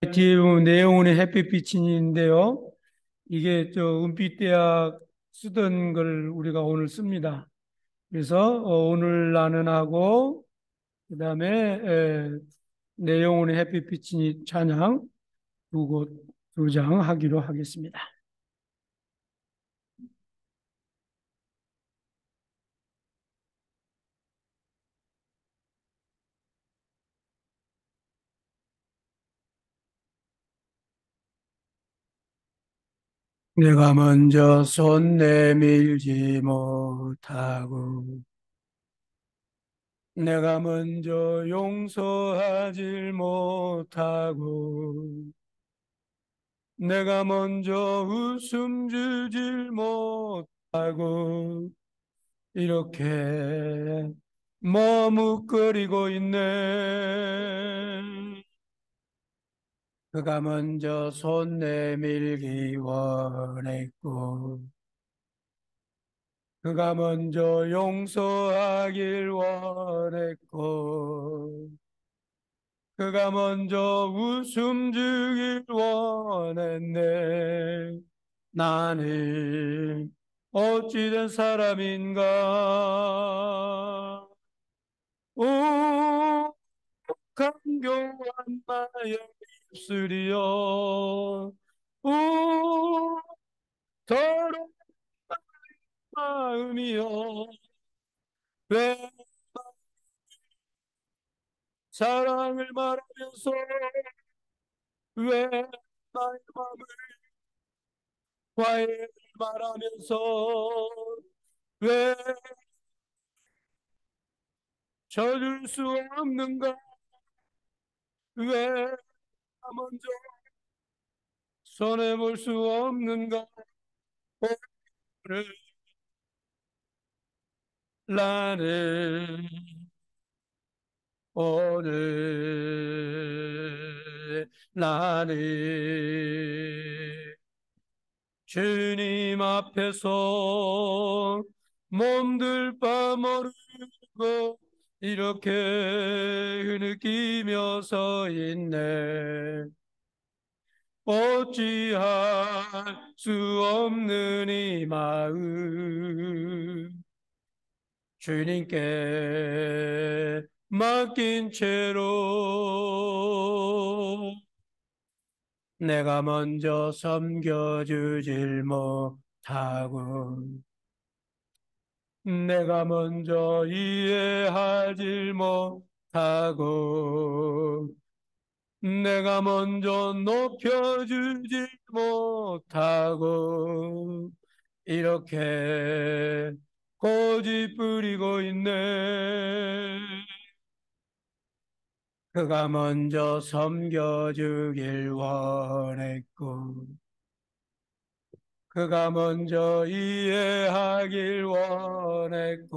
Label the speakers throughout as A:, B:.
A: 뒤에 내용은 햇빛빛인데요. 이게 은빛대학 쓰던 걸 우리가 오늘 씁니다. 그래서 오늘 나는하고 그다음에 내용은 햇빛빛이 찬양 두 장 하기로 하겠습니다. 내가 먼저 손 내밀지 못하고 내가 먼저 용서하지 못하고 내가 먼저 웃음 주질 못하고 이렇게 머뭇거리고 있네. 그가 먼저 손 내밀기 원했고 그가 먼저 용서하길 원했고 그가 먼저 웃음 주길 원했네. 나는 어찌된 사람인가? 오, 강교한 나의 입술이여. 오, 더러운 마음이여. 왜 사랑을 말하면서 왜 나의 마음을 화해를 말하면서 왜 져줄 수 없는가? 왜 먼저 손해볼 수 없는가? 오늘 나는 오늘 나는 주님 앞에서 몸둘 바 모르고 이렇게 느끼며 서 있네. 어찌할 수 없는 이 마음 주님께 맡긴 채로 내가 먼저 섬겨주질 못하고 내가 먼저 이해하질 못하고 내가 먼저 높여주질 못하고 이렇게 고집 부리고 있네. 그가 먼저 섬겨주길 원했고 그가 먼저 이해하길 원했고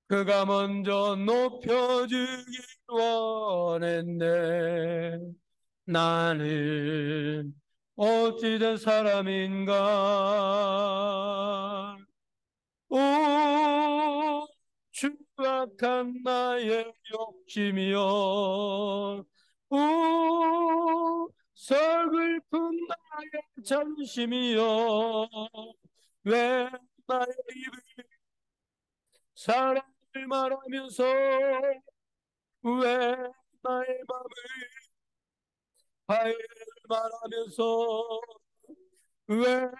A: 그가 먼저 높여주길 원했네. 나는 어찌된 사람인가? 오, 추악한 나의 욕심이여. 오, 서글픈 나의 자존심이여. 왜 나의 입을 사랑을 말하면서 왜 나의 마음을 화해를 말하면서 왜 내가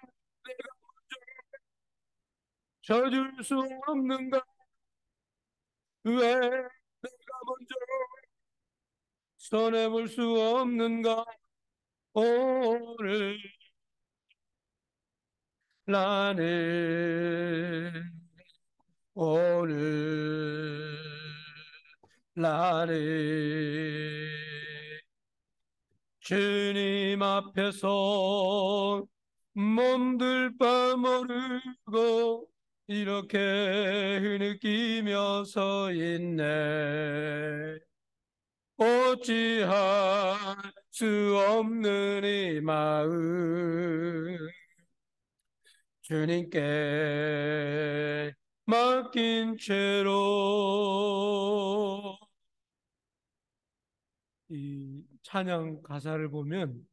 A: 져줄 수 없는가? 왜 내가 먼저 손해볼 수 없는가? 오늘 나는 오늘 나는 주님 앞에서 몸둘 바 모르고 이렇게 흐느끼며 서 있네. 어찌할 수 없는 이 마음 주님께 맡긴 채로 찬양 가사를 보면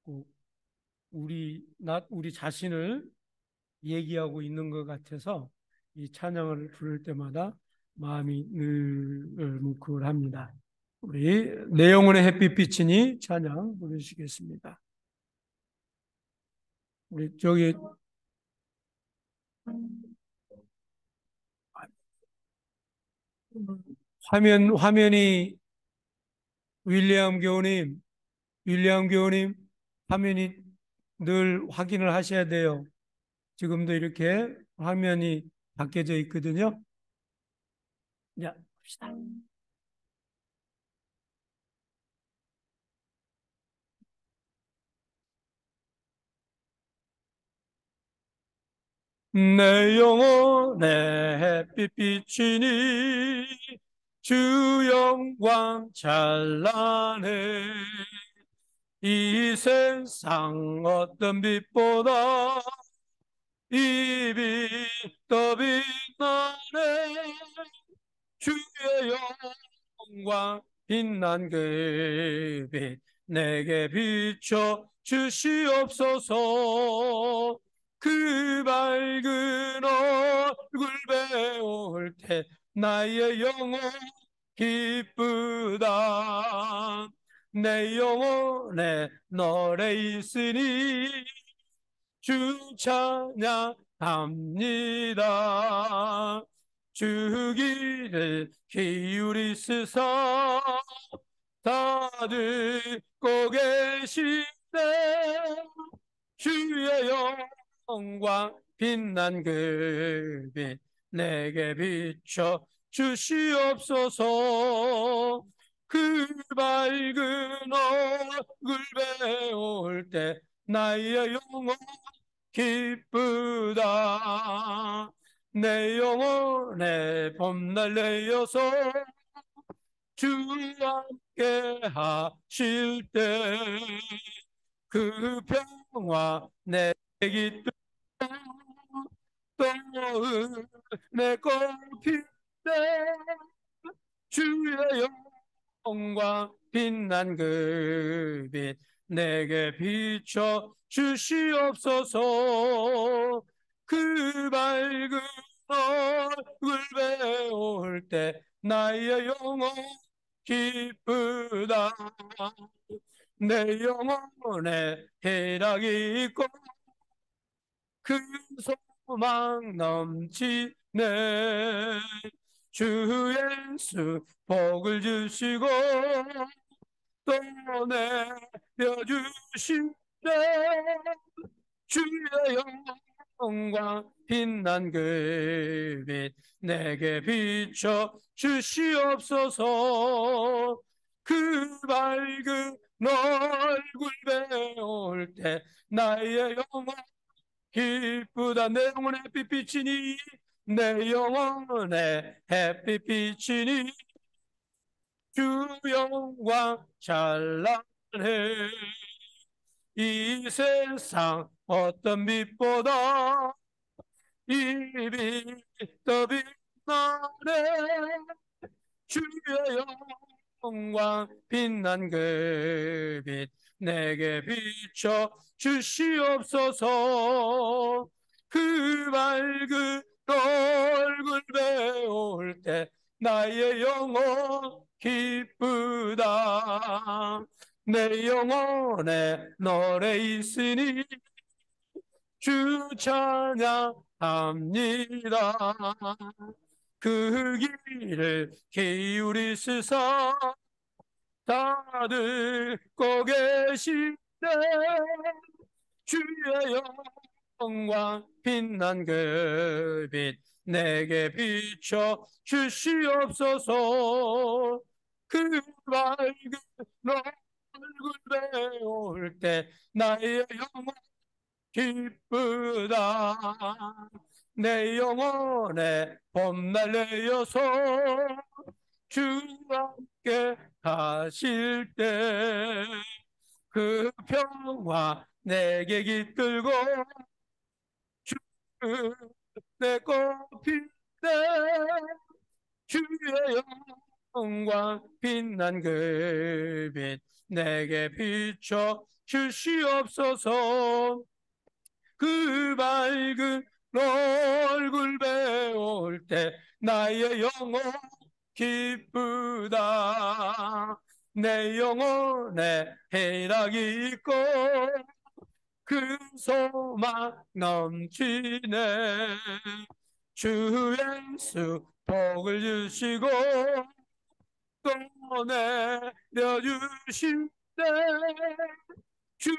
A: 꼭 우리 자신을 얘기하고 있는 것 같아서 이 찬양을 부를 때마다 마음이 늘 뭉클합니다. 우리 내 영혼의 햇빛 비치니 찬양 부르시겠습니다. 우리 저기 화면이 윌리엄 교우님 화면이 늘 확인을 하셔야 돼요. 지금도 이렇게 화면이 바뀌어져 있거든요. 자, 봅시다. 내 영혼의 햇빛 비치니 주 영광 찬란해. 이 세상 어떤 빛보다 이 빛 더 빛나네. 주의 영광 빛난 그 빛 내게 비춰 주시옵소서. 그 밝은 얼굴 배울 때 나의 영혼 기쁘다. 내 영혼에 노래 있으니 주 찬양합니다. 주 길을 기울이시사 다 듣고 계시네. 주의 영광 빛난 그 빛 내게 비춰 주시옵소서. 그 밝은 얼굴 배울 때 나의 영혼 기쁘다. 내 영혼에 봄날 내어서 주 함께 하실 때 그 평화 내 깃들 떠내 꽃필 때 주의 영광 빛난 그 빛 내게 비춰 주시옵소서. 그 밝은 얼굴 배울 때 나의 영혼 기쁘다. 내 영혼에 희락이 있고 큰 소망 넘치네. 주 예수 복을 주시고 또 내려주시네. 주의 영광 빛난 그 빛 내게 비춰 주시옵소서. 그 밝은 얼굴 배울 때 나의 영혼 기쁘다. 내 영혼의 햇빛 비치니 내 영혼의 햇빛 비치니 주 영광 찬란해. 이 세상 어떤 빛보다 이 빛 더 빛나네. 주의 영광 빛난 그 빛 내게 비춰 주시옵소서. 그 밝은 얼굴 배울 때 나의 영혼 기쁘다. 내 영혼에 노래 있으니 주 찬양합니다. 그 길을 기울이시사 다들 고 계시네. 주의 영광 빛난 그 빛 내게 비춰 주시옵소서. 그 밝은 얼굴 배울 때 나의 영혼 기쁘다. 내 영혼에 봄날 내어서 주 함께 하실 때 그 평화 내게 깃들고 주 내 꽃필 때 주의 영광 빛난 그 빛 내게 비춰 주시옵소서. 그 밝은 얼굴 배울 때 나의 영혼 기쁘다. 내 영혼에 해락이 있고 그 소망 넘치네. 주 예수 복을 주시고 또 내려주실 때 주의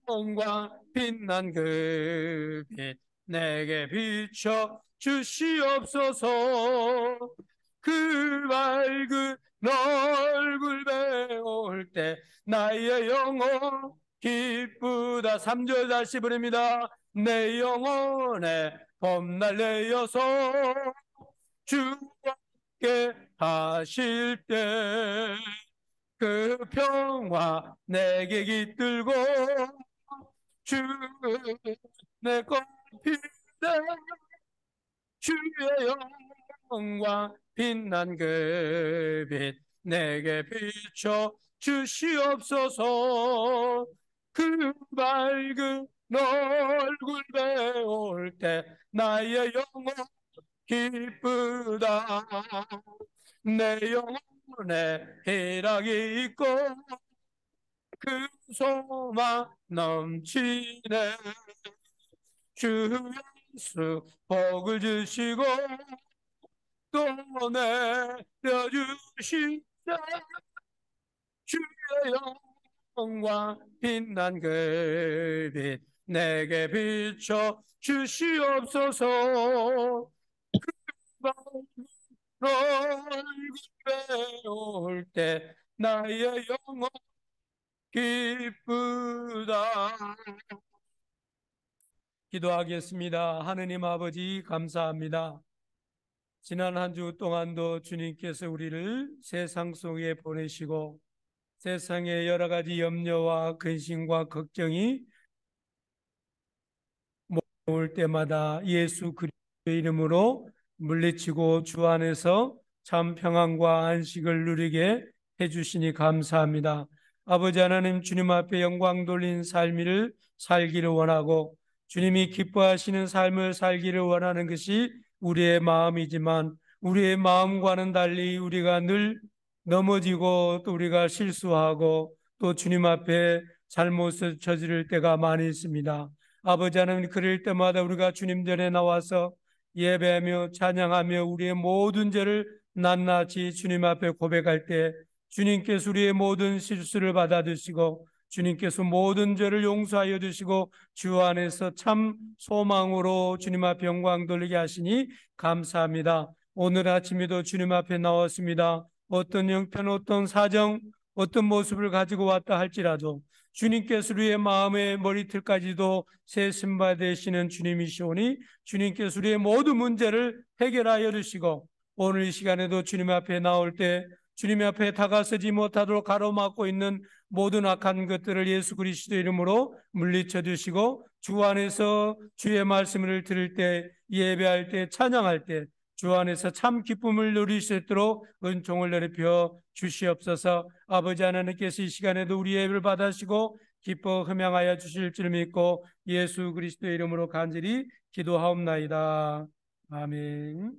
A: 영광 빛난 그 빛 내게 비춰 주시옵소서. 그 밝은 얼굴 배울 때 나의 영혼 기쁘다. 3절 다시 부릅니다. 내 영혼에 봄날 내어서 주께 하실 때 그 평화 내게 깃들고 주내 꽃피대 주의 영광 빛난 그 빛 내게 비춰 주시옵소서. 그 밝은 얼굴 배울 때 나의 영혼 기쁘다. 내 영혼에 희락이 있고 그 소망 넘치네. 주 예수 복을 주시고 또 내려주시네. 주의 영광 빛난 그 빛 내게 비춰 주시옵소서. 얼굴 배울 때 나의 영혼 기쁘다. 기도하겠습니다. 하느님 아버지 감사합니다. 지난 한 주 동안도 주님께서 우리를 세상 속에 보내시고 세상의 여러 가지 염려와 근심과 걱정이 올 때마다 예수 그리스도의 이름으로 물리치고 주 안에서 참 평안과 안식을 누리게 해주시니 감사합니다. 아버지 하나님, 주님 앞에 영광 돌린 삶을 살기를 원하고 주님이 기뻐하시는 삶을 살기를 원하는 것이 우리의 마음이지만 우리의 마음과는 달리 우리가 늘 넘어지고 또 우리가 실수하고 또 주님 앞에 잘못을 저지를 때가 많이 있습니다. 아버지 하나님, 그럴 때마다 우리가 주님 전에 나와서 예배하며 찬양하며 우리의 모든 죄를 낱낱이 주님 앞에 고백할 때 주님께서 우리의 모든 실수를 받아주시고 주님께서 모든 죄를 용서하여 주시고 주 안에서 참 소망으로 주님 앞에 영광 돌리게 하시니 감사합니다. 오늘 아침에도 주님 앞에 나왔습니다. 어떤 형편, 어떤 사정, 어떤 모습을 가지고 왔다 할지라도 주님께서 우리의 마음의 머리털까지도 세심바 되시는 주님이시오니 주님께서 우리의 모든 문제를 해결하여 주시고 오늘 이 시간에도 주님 앞에 나올 때 주님 앞에 다가서지 못하도록 가로막고 있는 모든 악한 것들을 예수 그리스도 이름으로 물리쳐 주시고 주 안에서 주의 말씀을 들을 때 예배할 때 찬양할 때 주 안에서 참 기쁨을 누릴 수 있도록 은총을 내리펴 주시옵소서. 아버지 하나님께서 이 시간에도 우리 예배를 받으시고 기뻐 흠양하여 주실 줄 믿고 예수 그리스도의 이름으로 간절히 기도하옵나이다. 아멘.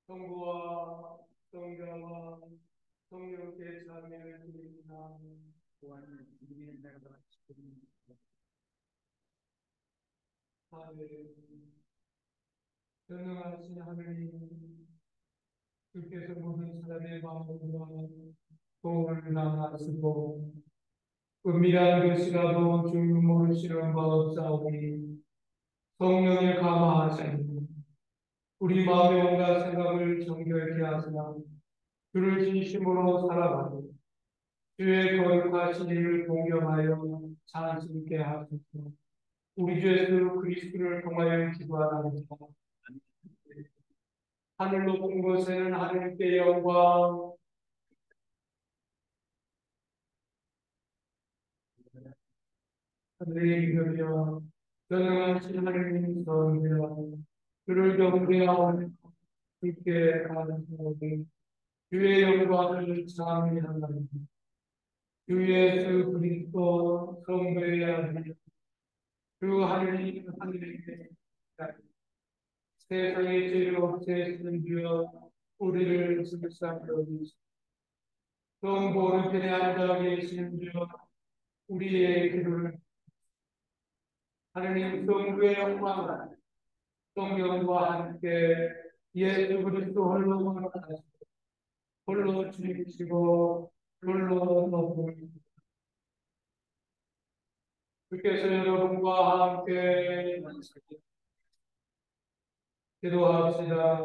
A: 성부와 성자와 성령께 참여를 드립니다. 보아는 우리의 내가 지킵니다. 전능하신 하느님, 주께서 모든 사람의 마음과 공을 나누시고 은밀한 것이라도 주 모르시는 바 없사오니 성령에 감화하시니 우리 마음의 온갖 생각을 정결케 하시나 주를 진심으로 살아가고 주의 거룩하신 이를 공경하여 찬송케 하소서. 우리 주 예수 그리스도를 통하여 기도하나이다. 하늘 높은 곳에는 하느님께 영광, 하늘의 이름이여 전능하신 하느님 선지여 주를 경배하오니 주께 감사하오니 주의 영광을 찬미하나이다. 주 예수 그리스도 성도의 아들 주 하느님 하늘에 세상의 죄를 없애시는 주여 우리를 불쌍히 여기시고 성 오른편에 앉아 계신 주여 우리의 기도를 하느님 성부의 영광을 성령과 함께 예수 그리스도 홀로 거룩하시고 홀로 주님이시고 홀로 높으시고 주께서 여러분과 함께 기도합시다.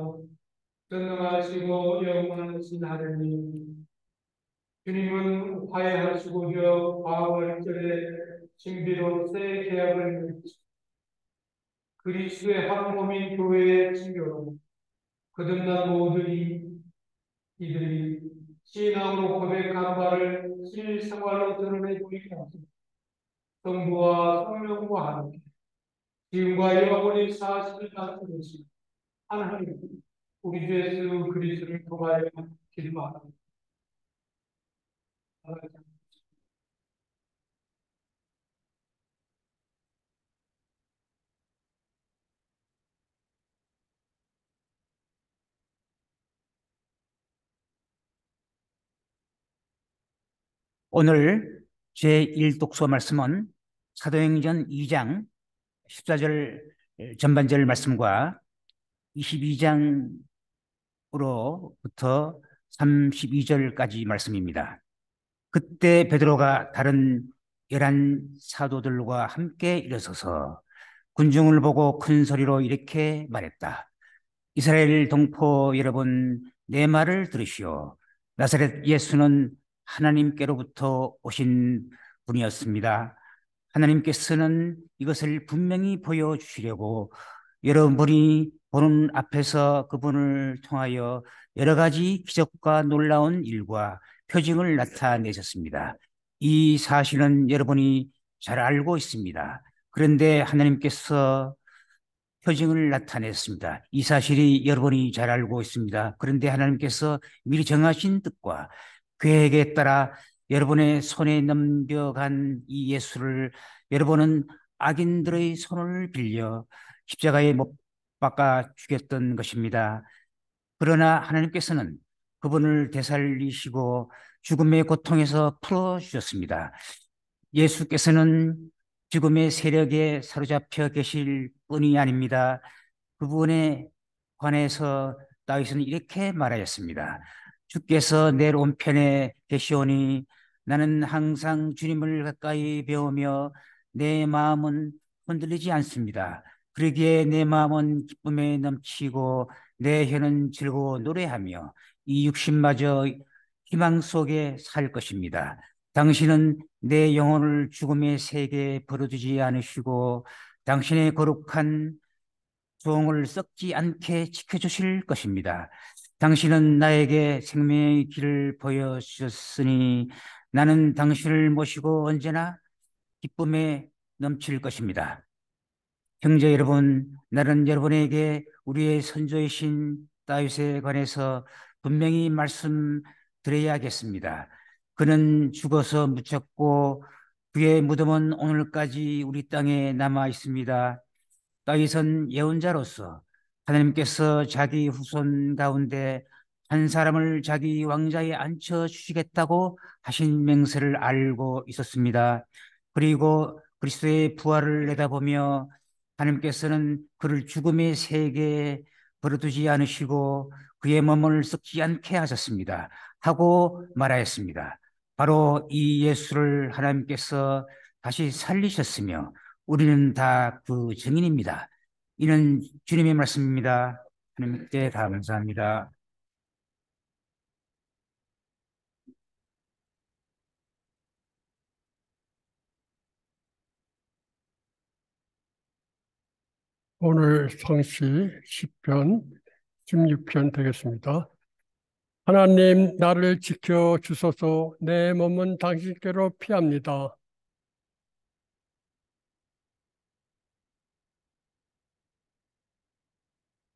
A: 전능하시고 영원하신 하느님, 주님은 화해하시고요 과거절에 신비로 새 계약을 맺으시고 그리스도의 한 몸인 교회의 친교로 거듭난 모든 이들이 신앙으로 고백한 바를 실생활로 드러내고 있게 하시고 성부와 성령과 함께 지금과 영원히 사실을 갖고 계신 하나님 우리 주 예수 그리스도를 통하여 기도합니다.
B: 오늘 제1독서 말씀은 사도행전 2장 14절 전반절 말씀과 22장으로부터 32절까지 말씀입니다. 그때 베드로가 다른 열한 사도들과 함께 일어서서 군중을 보고 큰 소리로 이렇게 말했다. 이스라엘 동포 여러분, 내 말을 들으시오. 나사렛 예수는 하나님께로부터 오신 분이었습니다. 하나님께서는 이것을 분명히 보여주시려고 여러분이 보는 앞에서 그분을 통하여 여러 가지 기적과 놀라운 일과 표징을 나타내셨습니다. 이 사실은 여러분이 잘 알고 있습니다. 그런데 하나님께서 표징을 나타냈습니다. 이 사실이 여러분이 잘 알고 있습니다. 그런데 하나님께서 미리 정하신 뜻과 계획에 따라 여러분의 손에 넘겨간 이 예수를 여러분은 악인들의 손을 빌려 십자가에 못 박아 죽였던 것입니다. 그러나 하나님께서는 그분을 되살리시고 죽음의 고통에서 풀어주셨습니다. 예수께서는 죽음의 세력에 사로잡혀 계실 뿐이 아닙니다. 그분에 관해서 다윗은 이렇게 말하였습니다. 주께서 내 오른편에 계시오니 나는 항상 주님을 가까이 배우며 내 마음은 흔들리지 않습니다. 그러기에 내 마음은 기쁨에 넘치고 내 혀는 즐거워 노래하며 이 육신마저 희망 속에 살 것입니다. 당신은 내 영혼을 죽음의 세계에 버려두지 않으시고 당신의 거룩한 종을 썩지 않게 지켜주실 것입니다. 당신은 나에게 생명의 길을 보여주셨으니 나는 당신을 모시고 언제나 기쁨에 넘칠 것입니다. 형제 여러분, 나는 여러분에게 우리의 선조이신 다윗에 관해서 분명히 말씀드려야겠습니다. 그는 죽어서 묻혔고 그의 무덤은 오늘까지 우리 땅에 남아 있습니다. 다윗은 예언자로서 하나님께서 자기 후손 가운데 한 사람을 자기 왕좌에 앉혀 주시겠다고 하신 맹세를 알고 있었습니다. 그리고 그리스도의 부활을 내다보며 하나님께서는 그를 죽음의 세계에 버려두지 않으시고 그의 몸을 썩지 않게 하셨습니다. 하고 말하였습니다. 바로 이 예수를 하나님께서 다시 살리셨으며 우리는 다 그 증인입니다. 이는 주님의 말씀입니다. 하나님께 감사합니다.
A: 오늘 성시 10편 16편 되겠습니다. 하나님 나를 지켜 주소서. 내 몸은 당신께로 피합니다.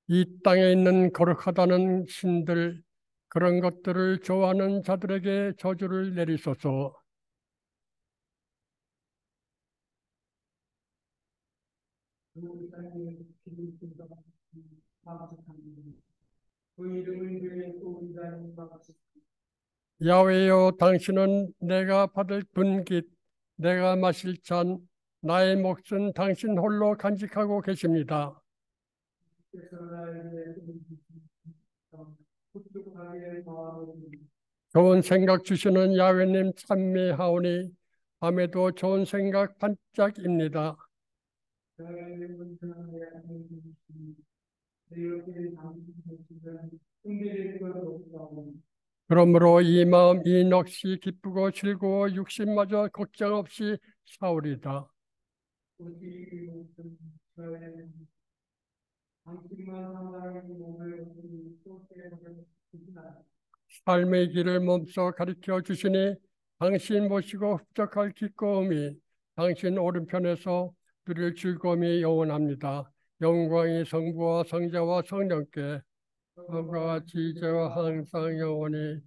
A: 이 땅에 있는 거룩하다는 신들, 그런 것들을 좋아하는 자들에게 저주를 내리소서. 야훼여, 당신은 내가 받을 분깃, 내가 마실 잔, 나의 몫은 당신 홀로 간직하고 계십니다. 좋은 생각 주시는 야훼님 찬미하오니 밤에도 좋은 생각 반짝입니다. 그러므로 이 마음 이 넋이 기쁘고 즐거워 육신마저 걱정 없이 사오리다. 삶의 길을 몸소 가르쳐 주시니 당신 모시고 흡족할 기꺼움이 당신 오른편에서 누릴 즐거움이 영원합니다. 영광이 성부와 성자와 성령께 처음과 같이 이제와 항상 영원히.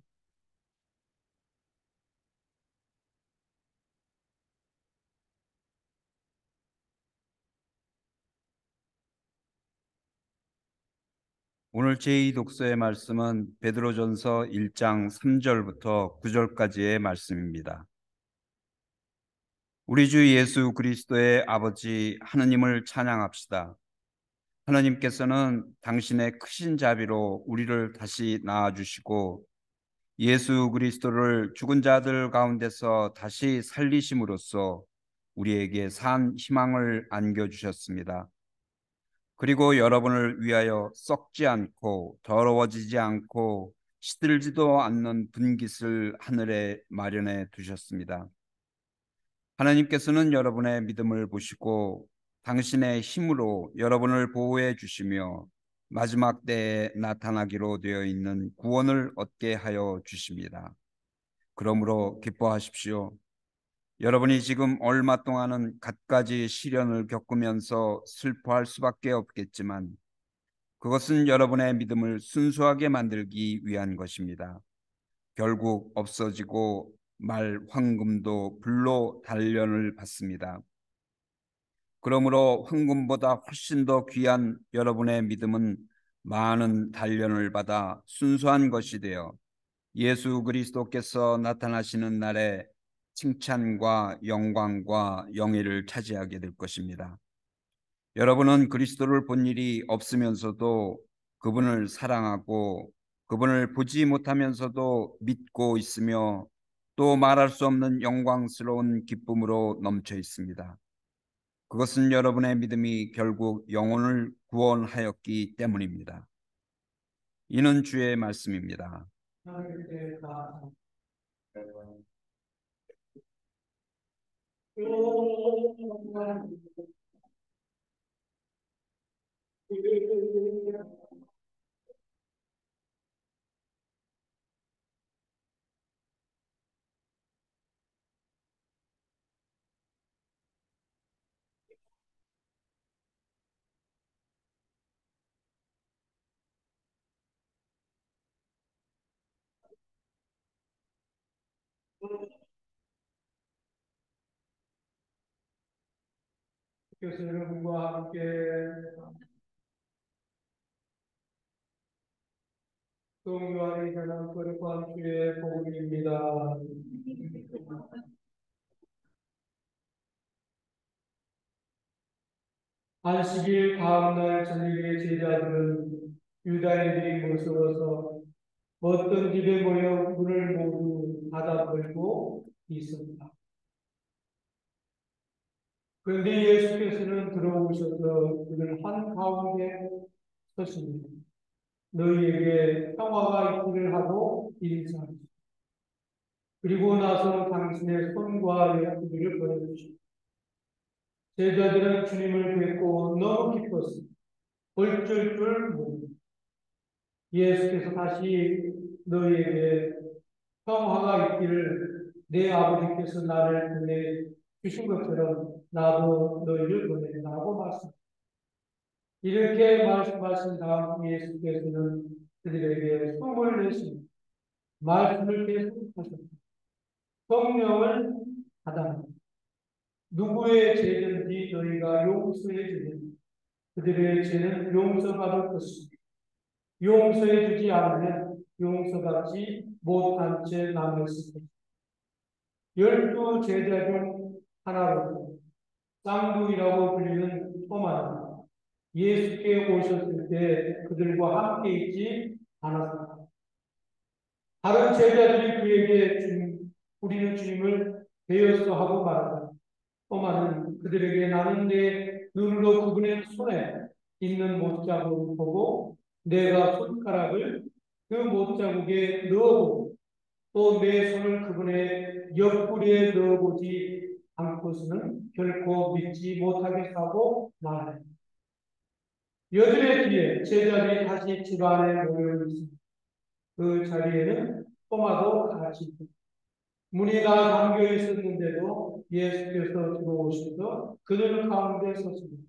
C: 오늘 제2 독서의 말씀은 베드로전서 1장 3절부터 9절까지의 말씀입니다. 우리 주 예수 그리스도의 아버지 하느님을 찬양합시다. 하느님께서는 당신의 크신 자비로 우리를 다시 낳아주시고 예수 그리스도를 죽은 자들 가운데서 다시 살리심으로써 우리에게 산 희망을 안겨주셨습니다. 그리고 여러분을 위하여 썩지 않고 더러워지지 않고 시들지도 않는 분깃을 하늘에 마련해 두셨습니다. 하나님께서는 여러분의 믿음을 보시고 당신의 힘으로 여러분을 보호해 주시며 마지막 때에 나타나기로 되어 있는 구원을 얻게 하여 주십니다. 그러므로 기뻐하십시오. 여러분이 지금 얼마 동안은 갖가지 시련을 겪으면서 슬퍼할 수밖에 없겠지만 그것은 여러분의 믿음을 순수하게 만들기 위한 것입니다. 결국 없어지고 말 황금도 불로 단련을 받습니다. 그러므로 황금보다 훨씬 더 귀한 여러분의 믿음은 많은 단련을 받아 순수한 것이 되어 예수 그리스도께서 나타나시는 날에 칭찬과 영광과 영예를 차지하게 될 것입니다. 여러분은 그리스도를 본 일이 없으면서도 그분을 사랑하고 그분을 보지 못하면서도 믿고 있으며 또 말할 수 없는 영광스러운 기쁨으로 넘쳐 있습니다. 그것은 여러분의 믿음이 결국 영혼을 구원하였기 때문입니다. 이는 주의 말씀입니다.
A: 그래서 여러분과 함께 성령이 전한 거룩한 주의 복음입니다. 안식일 다음날 저녁에 제자들은 유다인들이 무서워서 어떤 집에 모여 문을 모두 닫아 걸고 있었다. 그런데 예수께서는 들어오셔서 그들 한가운데 서십니다. 너희에게 평화가 있기를 하고 인사하시고 그리고 나서 당신의 손과 옆구리를 보여주시고 제자들은 주님을 뵙고 너무 기뻤습니다. 어쩔 줄 모릅니다. 예수께서 다시 너희에게 평화가 있기를 내 아버지께서 나를 보내주신 것처럼 나도 너희를 보낸다고 말씀합니다. 이렇게 말씀하신 다음 예수께서는 그들에게 숨을 내쉬며 말씀을 계속하셨다. 성령을 받아 누구의 죄든지 너희가 용서해 주면 그들의 죄는 용서받을 것이고 용서해 주지 않으면 용서받지 못한 채 남았을 것이다. 12 제자 중 하나로 쌍둥이라고 불리는 토마는 예수께 오셨을 때 그들과 함께 있지 않았습니다. 다른 제자들이 그에게 우리는 주님을 배웠어 하고 말하다. 토마는 그들에게 나는 내 눈으로 그분의 손에 있는 못자국을 보고 내가 손가락을 그 못자국에 넣어보고 또 내 손을 그분의 옆구리에 넣어보지 않고서는 결코 믿지 못하겠다고 말합니다. 여드레 뒤에 제자들이 다시 집안에 모여 있습니다. 그 자리에는 토마도 같이 있습니다. 문이 다 잠겨 있었는데도 예수께서 들어오셔서 그들 가운데 섰습니다.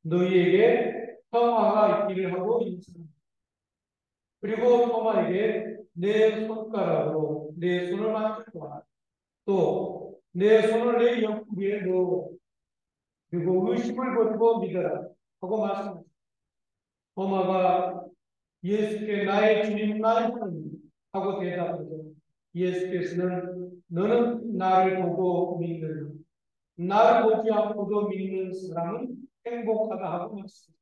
A: 너희에게 평화가 있기를 하고 인사합니다. 그리고 토마에게 내 손가락으로 내 손을 만져봐. 또 내 손을 내 옆구리에 넣어. 그리고 의심을 버리고 믿어라. 하고 말씀하셨습니다. 토마가 예수께 나의 주님 나의 하나님 하고 대답하죠. 예수께서는 너는 나를 보고 믿느냐 나를 보지 않고도 믿는 사람은 행복하다 하고 말씀하셨습니다.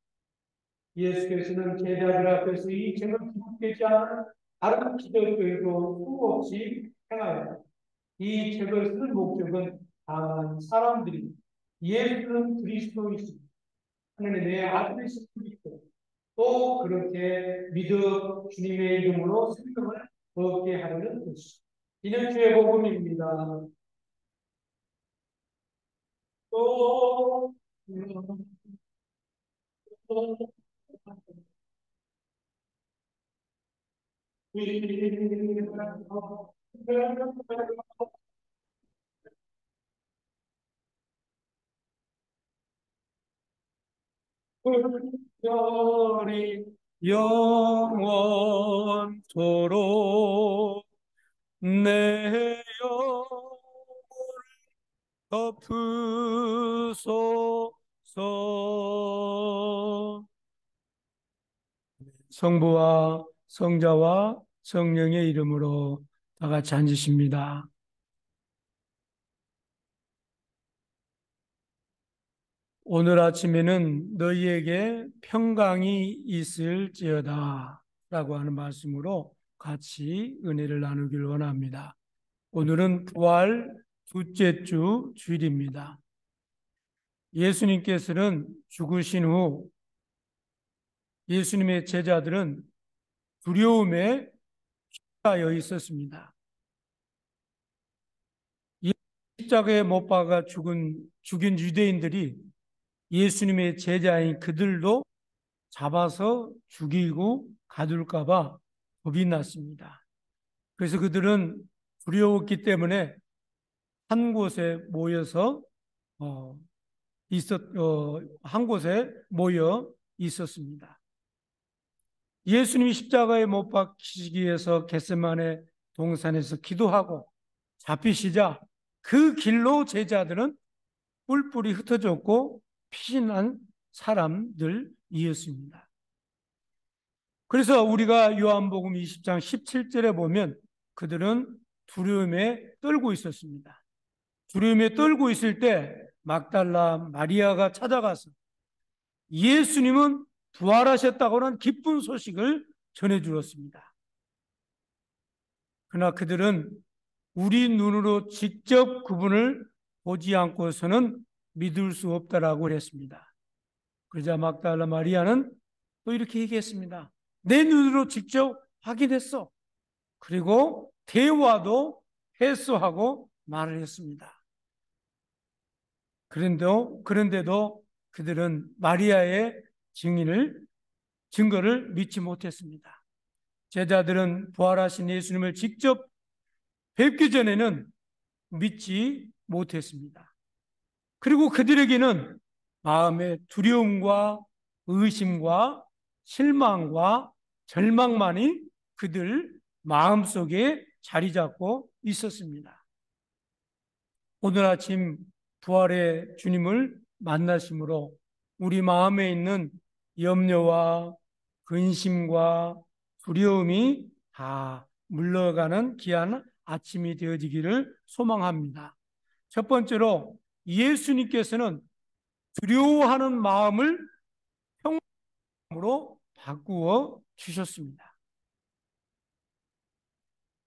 A: 예수께서는 제자들 앞에서 이 죄는 기록되지 않은 다른 기적들도 없이 행하여 이 책을 쓸 목적은 다만 사람들이 예수는 그리스도이시고 하나님의 아들이신 그리스도 또 그렇게 믿어 주님의 이름으로 생명을 얻게 하려는 것이죠. 이는 주의 복음입니다. 또 별이 영원토록 내 영혼을 덮으소서. 성부와 성자와 성령의 이름으로 다 같이 앉으십니다. 오늘 아침에는 너희에게 평강이 있을지어다 라고 하는 말씀으로 같이 은혜를 나누길 원합니다. 오늘은 부활 둘째 주 주일입니다. 예수님께서는 죽으신 후 예수님의 제자들은 두려움에 휩싸여 있었습니다. 십자가에 못 박아 죽인 유대인들이 예수님의 제자인 그들도 잡아서 죽이고 가둘까 봐 겁이 났습니다. 그래서 그들은 두려웠기 때문에 한 곳에 모여서 한 곳에 모여 있었습니다. 예수님이 십자가에 못 박히시기 위해서 겟세마네 동산에서 기도하고 잡히시자 그 길로 제자들은 뿔뿔이 흩어졌고 피신한 사람들이었습니다. 그래서 우리가 요한복음 20장 17절에 보면 그들은 두려움에 떨고 있었습니다. 두려움에 떨고 있을 때 막달라 마리아가 찾아가서 예수님은 부활하셨다고는 기쁜 소식을 전해주었습니다. 그러나 그들은 우리 눈으로 직접 그분을 보지 않고서는 믿을 수 없다라고 했습니다. 그러자 막달라 마리아는 또 이렇게 얘기했습니다. 내 눈으로 직접 확인했어. 그리고 대화도 했어 하고 말을 했습니다. 그런데도 그들은 마리아의 증거를 믿지 못했습니다. 제자들은 부활하신 예수님을 직접 뵙기 전에는 믿지 못했습니다. 그리고 그들에게는 마음의 두려움과 의심과 실망과 절망만이 그들 마음속에 자리 잡고 있었습니다. 오늘 아침 부활의 주님을 만나심으로 우리 마음에 있는 염려와 근심과 두려움이 다 물러가는 귀한 아침이 되어지기를 소망합니다. 첫 번째로 예수님께서는 두려워하는 마음을 평안으로 바꾸어 주셨습니다.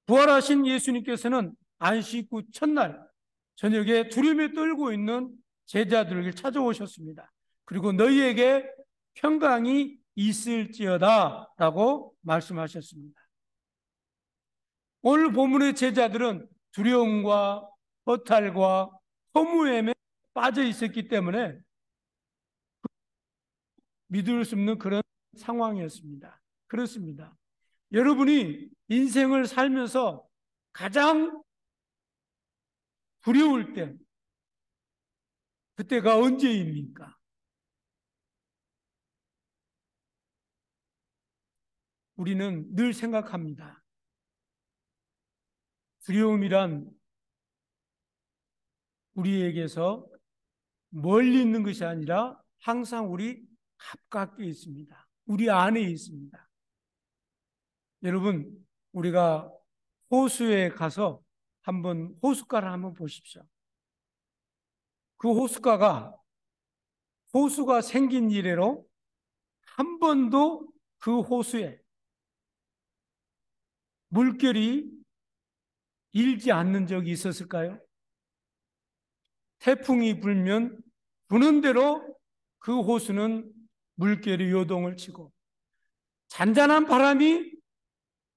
A: 부활하신 예수님께서는 안식 후 첫날 저녁에 두려움에 떨고 있는 제자들을 찾아오셨습니다. 그리고 너희에게 평강이 있을지어다 라고 말씀하셨습니다. 오늘 본문의 제자들은 두려움과 허탈과 허무함에 빠져 있었기 때문에 믿을 수 없는 그런 상황이었습니다. 그렇습니다. 여러분이 인생을 살면서 가장 두려울 때 그때가 언제입니까? 우리는 늘 생각합니다. 두려움이란 우리에게서 멀리 있는 것이 아니라 항상 우리 가깝게 있습니다. 우리 안에 있습니다. 여러분, 우리가 호수에 가서 한번 호숫가를 한번 보십시오. 그 호수가 생긴 이래로 한 번도 그 호수에 물결이 일지 않는 적이 있었을까요? 태풍이 불면 부는 대로 그 호수는 물결이 요동을 치고, 잔잔한 바람이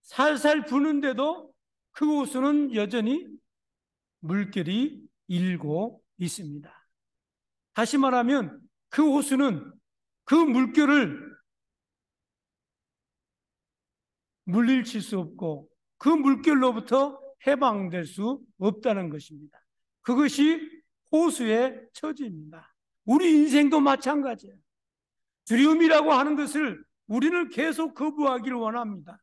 A: 살살 부는데도 그 호수는 여전히 물결이 일고 있습니다. 다시 말하면 그 호수는 그 물결을 물리칠 수 없고 그 물결로부터 해방될 수 없다는 것입니다. 그것이 호수의 처지입니다. 우리 인생도 마찬가지예요. 두려움이라고 하는 것을 우리는 계속 거부하기를 원합니다.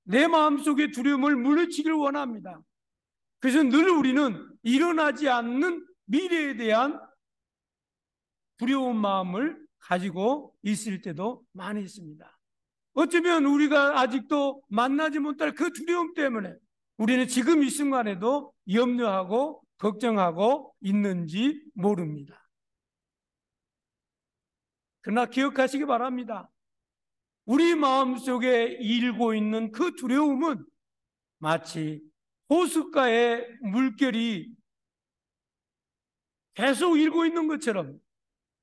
A: 내 마음속에 두려움을 물리치기를 원합니다. 그래서 늘 우리는 일어나지 않는 미래에 대한 두려운 마음을 가지고 있을 때도 많이 있습니다. 어쩌면 우리가 아직도 만나지 못할 그 두려움 때문에 우리는 지금 이 순간에도 염려하고 걱정하고 있는지 모릅니다. 그러나 기억하시기 바랍니다. 우리 마음속에 일고 있는 그 두려움은 마치 호숫가의 물결이 계속 일고 있는 것처럼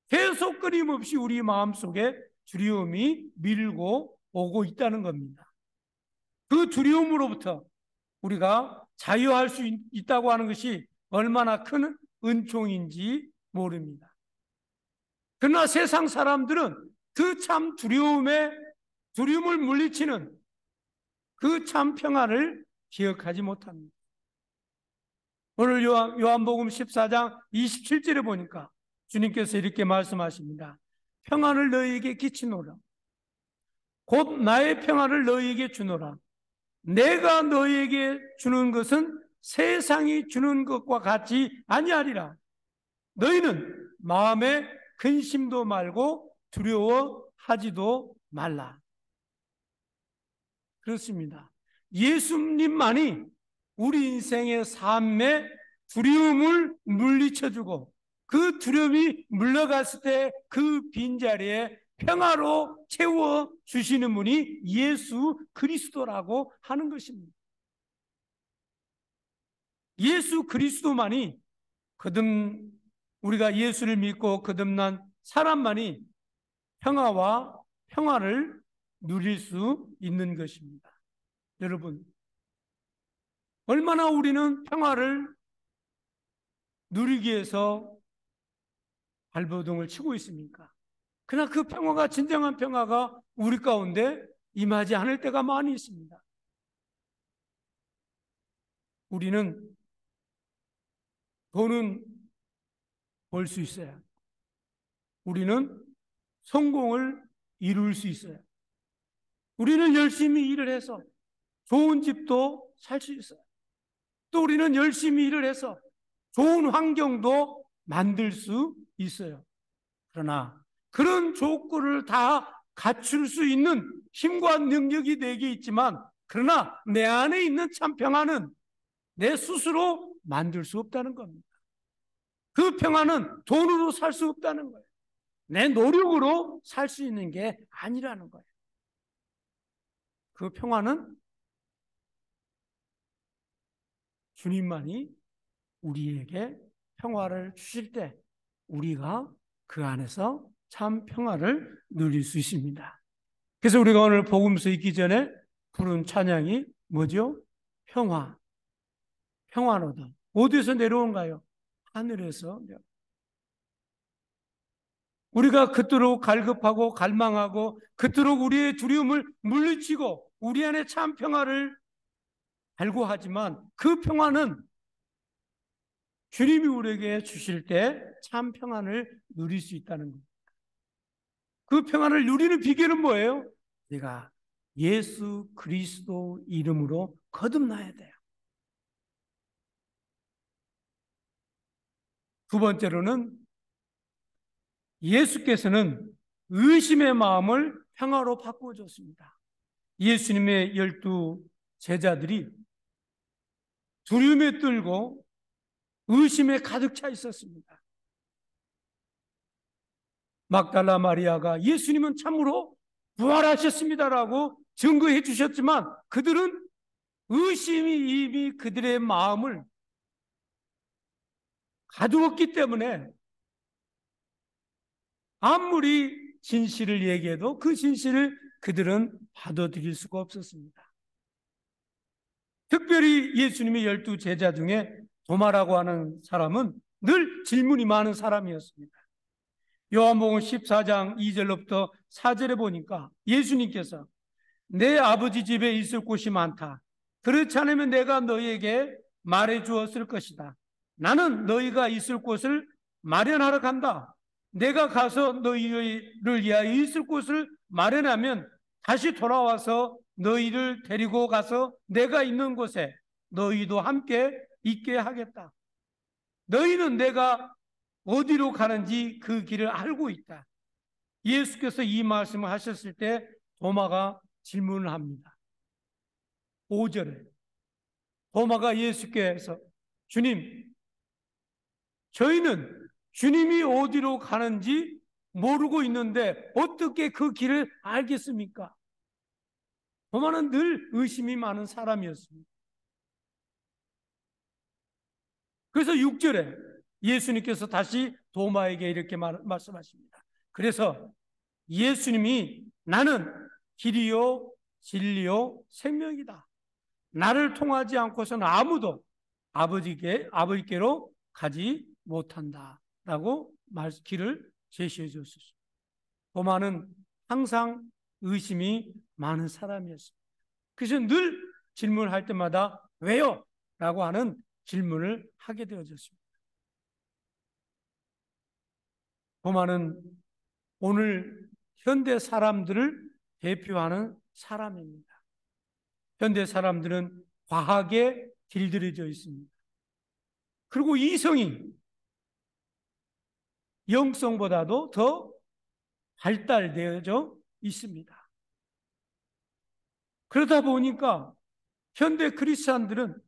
A: 계속 끊임없이 우리 마음속에 두려움이 밀고 오고 있다는 겁니다. 그 두려움으로부터 우리가 자유할 수 있다고 하는 것이 얼마나 큰 은총인지 모릅니다. 그러나 세상 사람들은 그 참 두려움을 물리치는 그 참 평안을 기억하지 못합니다. 오늘 요한복음 14장 27절에 보니까 주님께서 이렇게 말씀하십니다. 평안을 너희에게 끼치노라. 곧 나의 평안을 너희에게 주노라. 내가 너희에게 주는 것은 세상이 주는 것과 같이 아니하리라. 너희는 마음에 근심도 말고 두려워하지도 말라. 그렇습니다. 예수님만이 우리 인생의 삶에 두려움을 물리쳐주고 그 두려움이 물러갔을 때 그 빈자리에 평화로 채워주시는 분이 예수 그리스도라고 하는 것입니다. 예수 그리스도만이 우리가 예수를 믿고 거듭난 사람만이 평화와 평화를 누릴 수 있는 것입니다. 여러분, 얼마나 우리는 평화를 누리기 위해서 발버둥을 치고 있습니까? 그러나 그 평화가, 진정한 평화가 우리 가운데 임하지 않을 때가 많이 있습니다. 우리는 돈은 벌 수 있어요. 우리는 성공을 이룰 수 있어요. 우리는 열심히 일을 해서 좋은 집도 살 수 있어요. 또 우리는 열심히 일을 해서 좋은 환경도 만들 수 있어요. 그러나 그런 조건을 다 갖출 수 있는 힘과 능력이 내게 있지만, 그러나 내 안에 있는 참 평안은 내 스스로 만들 수 없다는 겁니다. 그 평안은 돈으로 살 수 없다는 거예요. 내 노력으로 살 수 있는 게 아니라는 거예요. 그 평안은 주님만이 우리에게 평화를 주실 때 우리가 그 안에서 참 평화를 누릴 수 있습니다. 그래서 우리가 오늘 복음서 읽기 전에 부른 찬양이 뭐죠? 평화로다. 어디에서 내려온가요? 하늘에서. 우리가 그토록 갈급하고 갈망하고 그토록 우리의 두려움을 물리치고 우리 안에 참 평화를 갈구하지만 그 평화는 주님이 우리에게 주실 때 참 평안을 누릴 수 있다는 겁니다. 그 평안을 누리는 비결은 뭐예요? 내가 예수 그리스도 이름으로 거듭나야 돼요. 두 번째로는 예수께서는 의심의 마음을 평화로 바꾸어 줬습니다. 예수님의 12 제자들이 두려움에 떨고 의심에 가득 차 있었습니다. 막달라 마리아가 예수님은 참으로 부활하셨습니다라고 증거해 주셨지만 그들은 의심이 이미 그들의 마음을 가두었기 때문에 아무리 진실을 얘기해도 그 진실을 그들은 받아들일 수가 없었습니다. 특별히 예수님의 12 제자 중에 도마라고 하는 사람은 늘 질문이 많은 사람이었습니다. 요한복음 14장 2절로부터 4절에 보니까 예수님께서 내 아버지 집에 있을 곳이 많다. 그렇지 않으면 내가 너희에게 말해 주었을 것이다. 나는 너희가 있을 곳을 마련하러 간다. 내가 가서 너희를 위하여 있을 곳을 마련하면 다시 돌아와서 너희를 데리고 가서 내가 있는 곳에 너희도 함께 있게 하겠다. 너희는 내가 어디로 가는지 그 길을 알고 있다. 예수께서 이 말씀을 하셨을 때 도마가 질문을 합니다. 5절에 도마가 예수께서 주님, 저희는 주님이 어디로 가는지 모르고 있는데 어떻게 그 길을 알겠습니까? 도마는 늘 의심이 많은 사람이었습니다. 그래서 6절에 예수님께서 다시 도마에게 이렇게 말씀하십니다. 그래서 예수님이 나는 길이요 진리요 생명이다. 나를 통하지 않고서는 아무도 아버지께로 가지 못한다. 라고 길을 제시해 주었습니다. 도마는 항상 의심이 많은 사람이었습니다. 그래서 늘 질문할 때마다 왜요? 라고 하는 질문을 하게 되어졌습니다. 도마는 오늘 현대 사람들을 대표하는 사람입니다. 현대 사람들은 과학에 길들여져 있습니다. 그리고 이성이 영성보다도 더 발달되어져 있습니다. 그러다 보니까 현대 크리스찬들은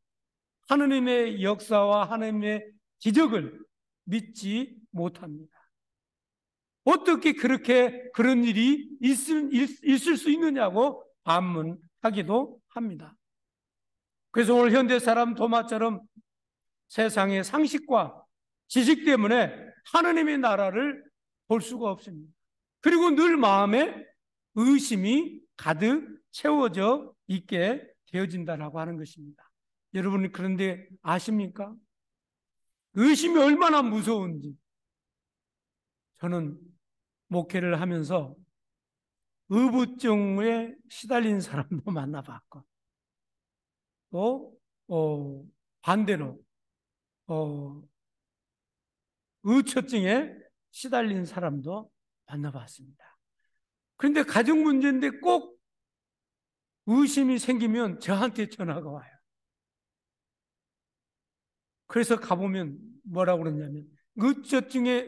A: 하느님의 역사와 하느님의 기적을 믿지 못합니다. 어떻게 그런 일이 있을 수 있느냐고 반문하기도 합니다. 그래서 오늘 현대 사람 도마처럼 세상의 상식과 지식 때문에 하느님의 나라를 볼 수가 없습니다. 그리고 늘 마음에 의심이 가득 채워져 있게 되어진다라고 하는 것입니다. 여러분 그런데 아십니까? 의심이 얼마나 무서운지 저는 목회를 하면서 의부증에 시달린 사람도 만나봤고 또 반대로 의처증에 시달린 사람도 만나봤습니다. 그런데 가정 문제인데 꼭 의심이 생기면 저한테 전화가 와요. 그래서 가보면 뭐라고 그러냐면 의부증에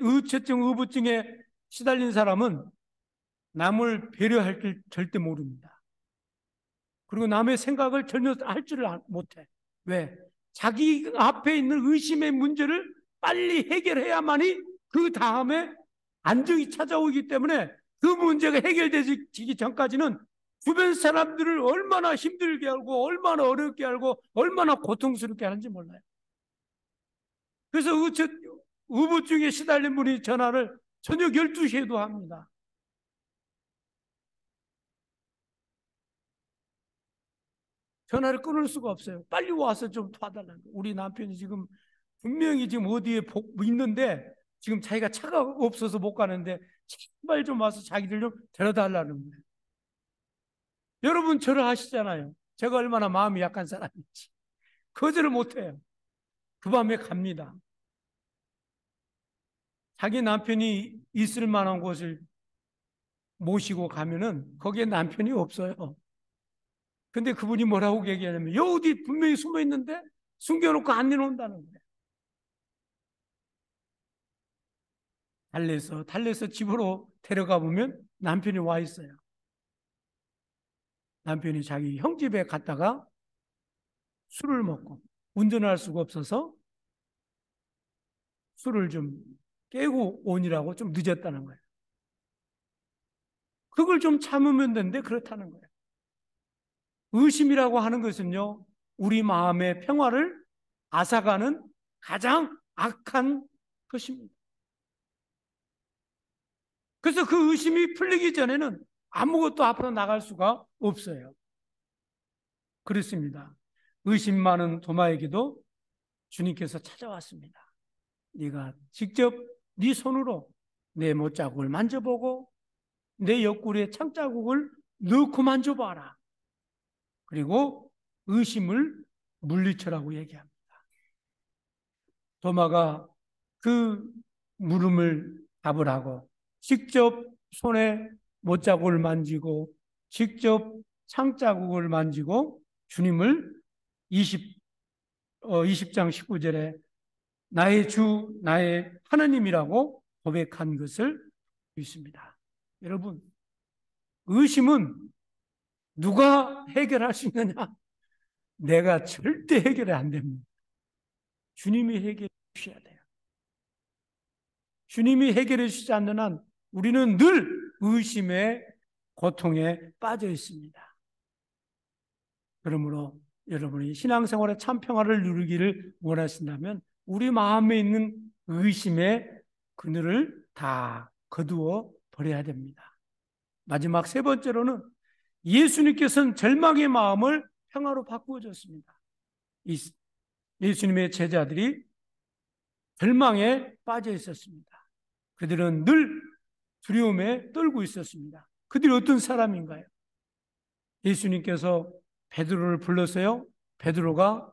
A: 시달린 사람은 남을 배려할 줄 절대 모릅니다. 그리고 남의 생각을 전혀 할 줄을 못해. 왜? 자기 앞에 있는 의심의 문제를 빨리 해결해야만이 그 다음에 안정이 찾아오기 때문에 그 문제가 해결되기 전까지는 주변 사람들을 얼마나 힘들게 하고 얼마나 어렵게 하고 얼마나 고통스럽게 하는지 몰라요. 그래서 의부증에 시달린 분이 전화를 저녁 12시에도 합니다. 전화를 끊을 수가 없어요. 빨리 와서 좀 도와달라는 거예요. 우리 남편이 지금 분명히 지금 어디에 있는데 지금 자기가 차가 없어서 못 가는데 제발 좀 와서 자기들 좀 데려달라는 거예요. 여러분 저를 아시잖아요. 제가 얼마나 마음이 약한 사람인지. 거절을 못해요. 그 밤에 갑니다. 자기 남편이 있을 만한 곳을 모시고 가면은 거기에 남편이 없어요. 근데 그분이 뭐라고 얘기하냐면 어디 분명히 숨어 있는데 숨겨놓고 안 내놓는다는 거예요. 달래서 집으로 데려가 보면 남편이 와 있어요. 남편이 자기 형 집에 갔다가 술을 먹고 운전할 수가 없어서 술을 좀 깨고 오니라고 좀 늦었다는 거예요. 그걸 좀 참으면 되는데 그렇다는 거예요. 의심이라고 하는 것은요, 우리 마음의 평화를 앗아가는 가장 악한 것입니다. 그래서 그 의심이 풀리기 전에는 아무것도 앞으로 나갈 수가 없어요. 그렇습니다. 의심 많은 도마에게도 주님께서 찾아왔습니다. 네가 직접 네 손으로 내 못자국을 만져보고 내 옆구리에 창자국을 넣고 만져봐라. 그리고 의심을 물리쳐라고 얘기합니다. 도마가 그 물음을 답을 하고 직접 손에 못자국을 만지고 직접 창자국을 만지고 주님을 20장 19절에 나의 주, 나의 하나님이라고 고백한 것을 있습니다. 여러분, 의심은 누가 해결할 수 있느냐? 내가 절대 해결이 안 됩니다. 주님이 해결해 주셔야 돼요. 주님이 해결해 주시지 않는 한 우리는 늘 의심의 고통에 빠져 있습니다. 그러므로 여러분이 신앙생활의 참 평화를 누리기를 원하신다면 우리 마음에 있는 의심의 그늘을 다 거두어 버려야 됩니다. 마지막 세 번째로는 예수님께서는 절망의 마음을 평화로 바꾸어 줬습니다. 예수님의 제자들이 절망에 빠져 있었습니다. 그들은 늘 두려움에 떨고 있었습니다. 그들이 어떤 사람인가요? 예수님께서 베드로를 불렀어요. 베드로가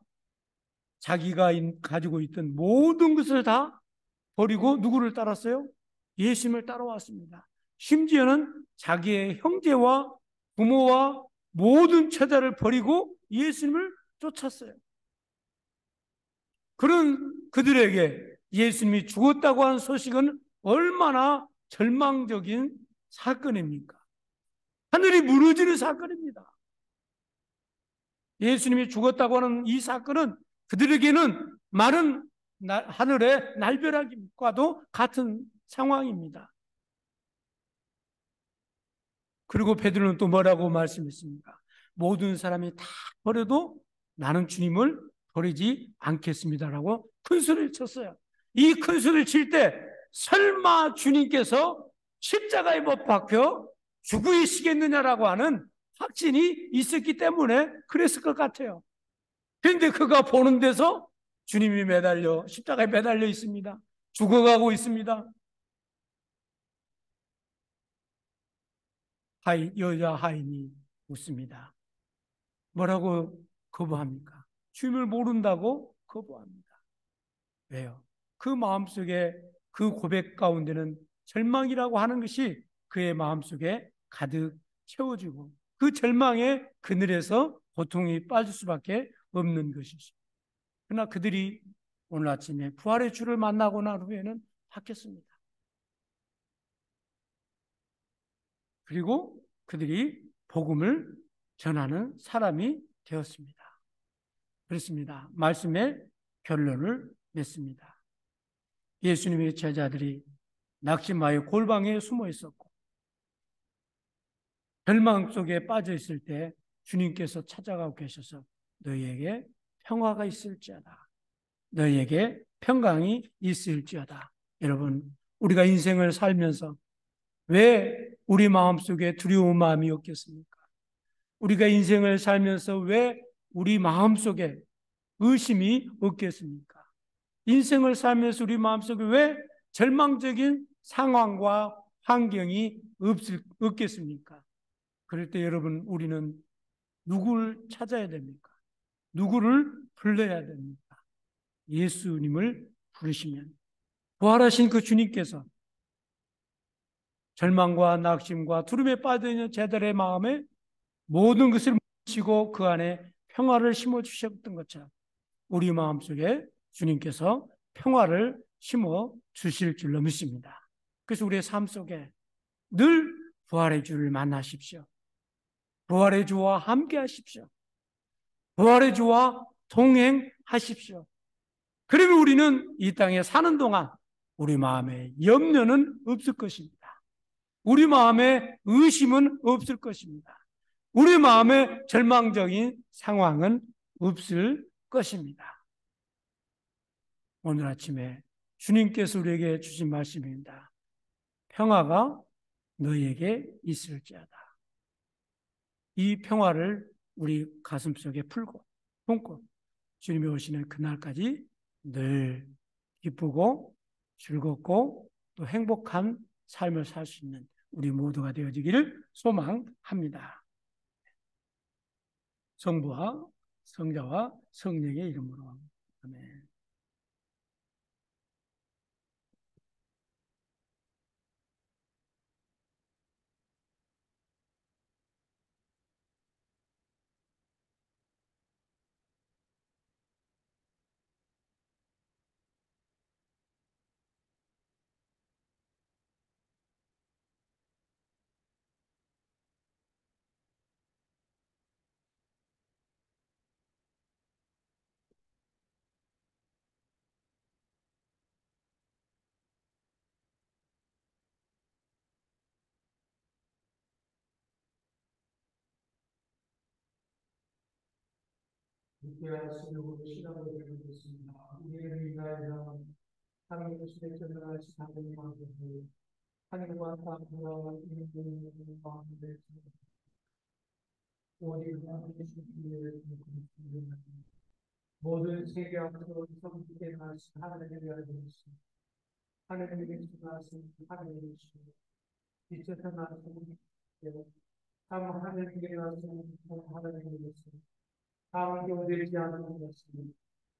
A: 자기가 가지고 있던 모든 것을 다 버리고 누구를 따랐어요? 예수님을 따라왔습니다. 심지어는 자기의 형제와 부모와 모든 처자를 버리고 예수님을 쫓았어요. 그런 그들에게 예수님이 죽었다고 하는 소식은 얼마나 절망적인 사건입니까? 하늘이 무너지는 사건입니다. 예수님이 죽었다고 하는 이 사건은 그들에게는 마른 하늘의 날벼락과도 같은 상황입니다. 그리고 베드로는 또 뭐라고 말씀했습니까? 모든 사람이 다 버려도 나는 주님을 버리지 않겠습니다라고 큰 소리를 쳤어요. 이 큰 소리를 칠 때 설마 주님께서 십자가에 못 박혀 죽으시겠느냐라고 하는 확신이 있었기 때문에 그랬을 것 같아요. 그런데 그가 보는 데서 주님이 십자가에 매달려 있습니다. 죽어가고 있습니다. 여자 하인이 묻습니다. 뭐라고 거부합니까? 주님을 모른다고 거부합니다. 왜요? 그 마음속에 그 고백 가운데는 절망이라고 하는 것이 그의 마음속에 가득 채워지고 그 절망의 그늘에서 고통이 빠질 수밖에 없는 것이죠. 그러나 그들이 오늘 아침에 부활의 주를 만나고 난 후에는 바뀌었습니다. 그리고 그들이 복음을 전하는 사람이 되었습니다. 그렇습니다. 말씀의 결론을 맺습니다. 예수님의 제자들이 낙심하여 골방에 숨어 있었고 절망 속에 빠져 있을 때 주님께서 찾아가고 계셔서 너희에게 평화가 있을지어다. 너희에게 평강이 있을지어다. 여러분, 우리가 인생을 살면서 왜 우리 마음속에 두려운 마음이 없겠습니까? 우리가 인생을 살면서 왜 우리 마음속에 의심이 없겠습니까? 인생을 살면서 우리 마음속에 왜 절망적인 상황과 환경이 없겠습니까? 그럴 때 여러분, 우리는 누구를 찾아야 됩니까? 누구를 불러야 됩니까? 예수님을 부르시면 부활하신 그 주님께서 절망과 낙심과 두려움에 빠져있는 제자들의 마음에 모든 것을 묻히고 그 안에 평화를 심어주셨던 것처럼 우리 마음속에 주님께서 평화를 심어주실 줄로 믿습니다. 그래서 우리의 삶 속에 늘 부활의 주를 만나십시오. 부활의 주와 함께 하십시오. 부활의 주와 동행하십시오. 그러면 우리는 이 땅에 사는 동안 우리 마음에 염려는 없을 것입니다. 우리 마음에 의심은 없을 것입니다. 우리 마음에 절망적인 상황은 없을 것입니다. 오늘 아침에 주님께서 우리에게 주신 말씀입니다. 평화가 너희에게 있을지어다. 이 평화를 우리 가슴속에 품고 주님이 오시는 그날까지 늘 기쁘고 즐겁고 또 행복한 삶을 살 수 있는 우리 모두가 되어지기를 소망합니다. 성부와 성자와 성령의 이름으로 아멘. 함께 하시려고 시간을 드리겠습니다. 우리를 위하여 하나님의 시대전을 하신 하나님 아버지, 하늘과 땅과 인생의 가운데 우리 하나님의 신비를 드리겠습니다. 모든 세계 앞으로 성기게 하신 하나님의 아버지, 하나님의 주하신 하나님의 주, 빛에서 나신 참 하나님께 나신 하나님의 주, 감격되지 않는 것이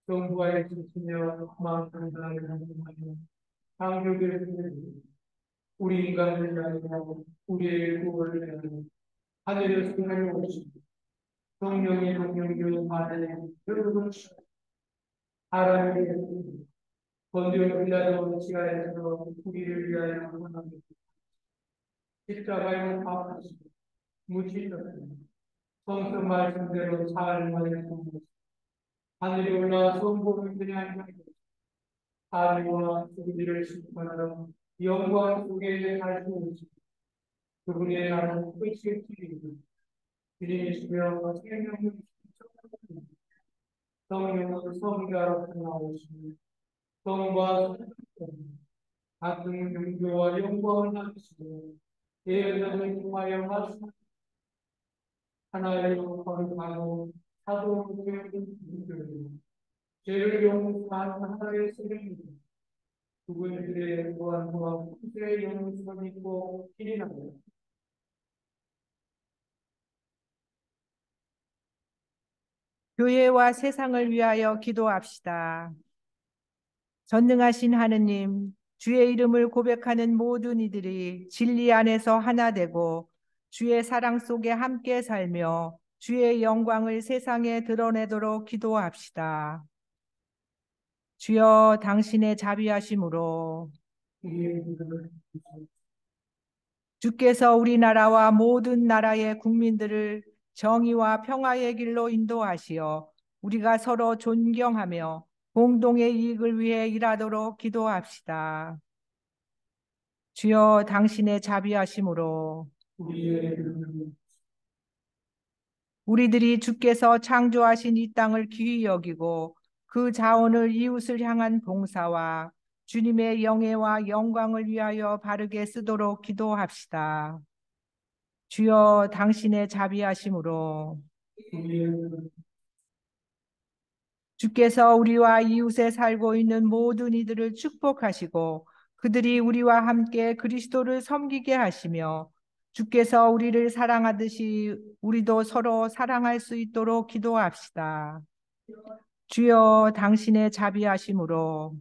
A: 정부와의 지키며 마음을 다하며 감격을 드리는 우리 인간을 위하여 우리의 구원을 위하여 하늘에서 하나님 오시고 성령의 능력으로 받으내 여러분 하나님의 번제를 빌라도 지하에서 우리를 위하여 하나님 십자가에 파하시고 묻히셨으니 성경 말씀대로 삶을 하늘에 올라 성복을 그냥 하늘과 우리를 심판하러 영광 속에 살 수 있으시고 그분의 나라는 끝이 길이고 주님이시며 생명을 성령으로 성자로 나오시며 성과 같은 영교와 영광을 나누시고 예언자를 통하여 말씀 하나의 거룩하고 사도의 분들이 죄를 용서하는 하나의 세력이고 그분들의 무한과 후세의 영성이 있고 기린하고
D: 교회와 세상을 위하여 기도합시다. 전능하신 하느님, 주의 이름을 고백하는 모든 이들이 진리 안에서 하나 되고 주의 사랑 속에 함께 살며 주의 영광을 세상에 드러내도록 기도합시다. 주여 당신의 자비하심으로 주께서 우리나라와 모든 나라의 국민들을 정의와 평화의 길로 인도하시어 우리가 서로 존경하며 공동의 이익을 위해 일하도록 기도합시다. 주여 당신의 자비하심으로 우리들이 주께서 창조하신 이 땅을 귀히 여기고 그 자원을 이웃을 향한 봉사와 주님의 영예와 영광을 위하여 바르게 쓰도록 기도합시다. 주여 당신의 자비하심으로 주께서 우리와 이웃에 살고 있는 모든 이들을 축복하시고 그들이 우리와 함께 그리스도를 섬기게 하시며 주께서 우리를 사랑하듯이 우리도 서로 사랑할 수 있도록 기도합시다. 주여 당신의 자비하심으로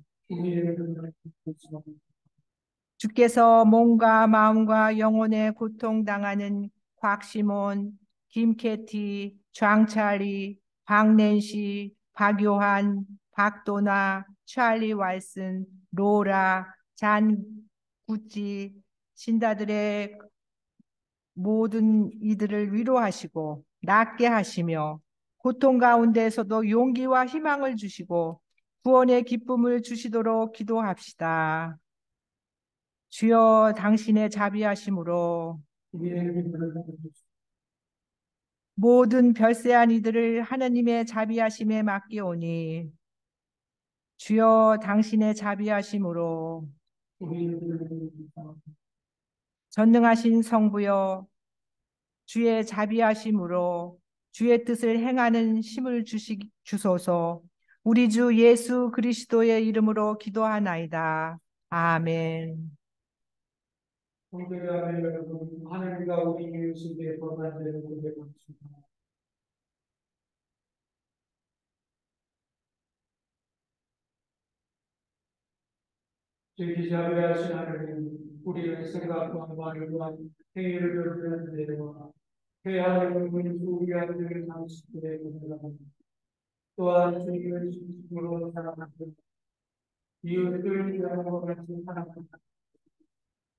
D: 주께서 몸과 마음과 영혼에 고통당하는 곽시몬, 김캐티, 장찰리, 박낸시, 박요한, 박도나, 찰리 왈슨, 로라, 잔 구찌 신다들의 모든 이들을 위로하시고 낫게 하시며 고통 가운데에서도 용기와 희망을 주시고 구원의 기쁨을 주시도록 기도합시다. 주여 당신의 자비하심으로 모든 별세한 이들을 하느님의 자비하심에 맡기오니 주여 당신의 자비하심으로
A: 우리를
D: 전능하신 성부여 주의 자비하심으로 주의 뜻을 행하는 힘을 주소서. 우리 주 예수 그리스도의 이름으로 기도하나이다. 아멘.
A: 성도자매 여러분, 하나님과 우리 이웃에게 범한 죄를 고백합시다. 죄기 자비하신 하나님, 우리의 생각과 말과 행위를 변하는 데와 회하는 분수 우리한테 당신들의 고백합니다. 또한 주님을 진심으로 사랑하고 이웃을 위하는 것 같이 사랑합니다.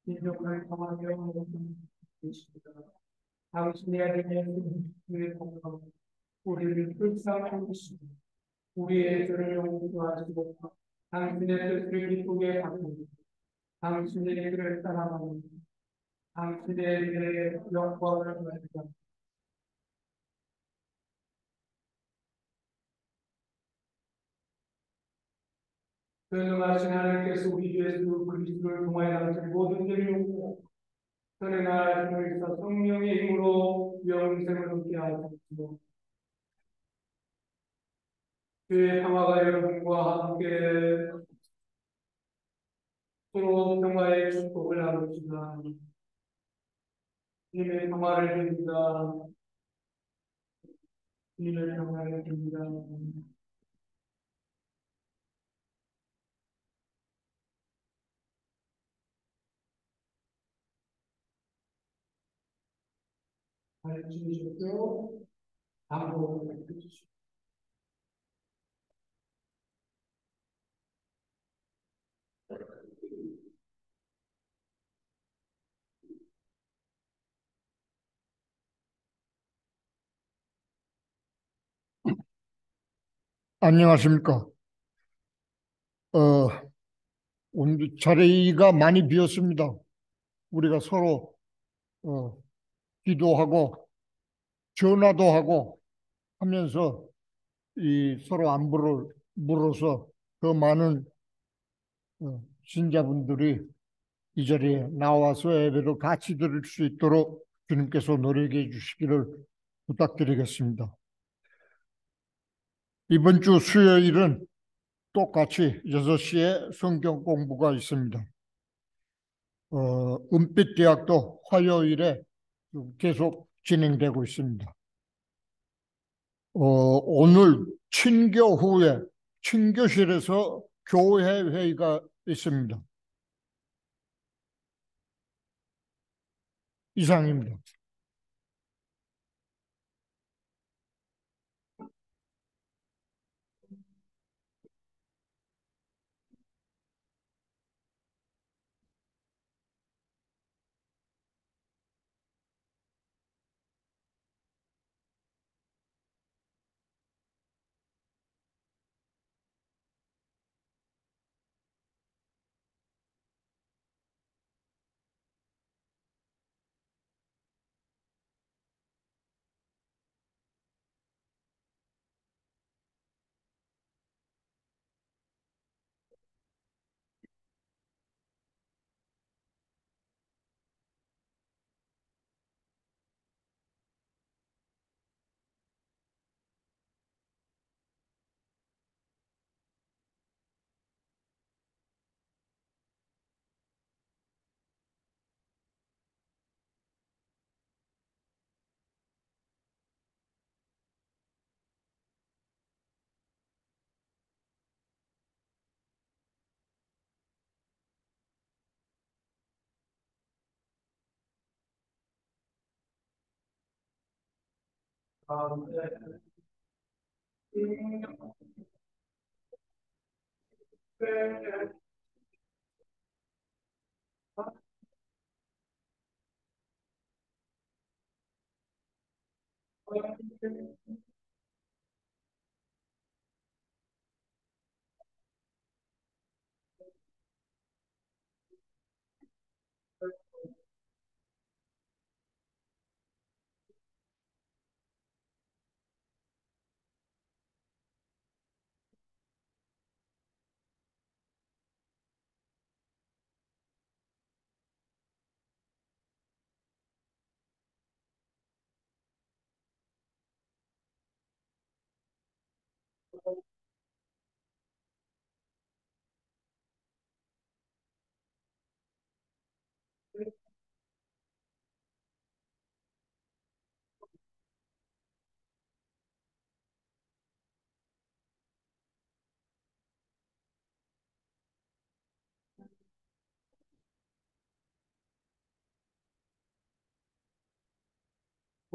A: 인정을 통하며 모든 것입니다. 당신의 아들의 그의 공감, 우리를 불쌍히 하시고 우리의 죄를 용서하시고 당신의 뜻을 기쁘게 하고 당신의 길을 따라가는 당신의 길에 영광을 받으라. 전능하신 하나님께서 우리 주 예수 그리스도를 통하여 당신 모든 죄를 용서하고 선행할 힘을 있어 성령의 힘으로 영생을 얻게 하시고 주의 평화가 여러분과 함께 서로 평화의 축복을 나누시다. 주님의 평화를 빕니다. 주님의 평화를 빕니다. 주십시오. 반복을 해주십시오.
E: 안녕하십니까. 어, 오늘 자리가 많이 비었습니다. 우리가 서로 어, 기도하고 전화도 하고 하면서 이 서로 안부를 물어서 더 많은 신자분들이 이 자리에 나와서 예배를 같이 드릴 수 있도록 주님께서 노력해 주시기를 부탁드리겠습니다. 이번 주 수요일은 똑같이 6시에 성경 공부가 있습니다. 은빛대학도 화요일에 계속 진행되고 있습니다. 오늘 친교 후에 친교실에서 교회 회의가 있습니다. 이상입니다.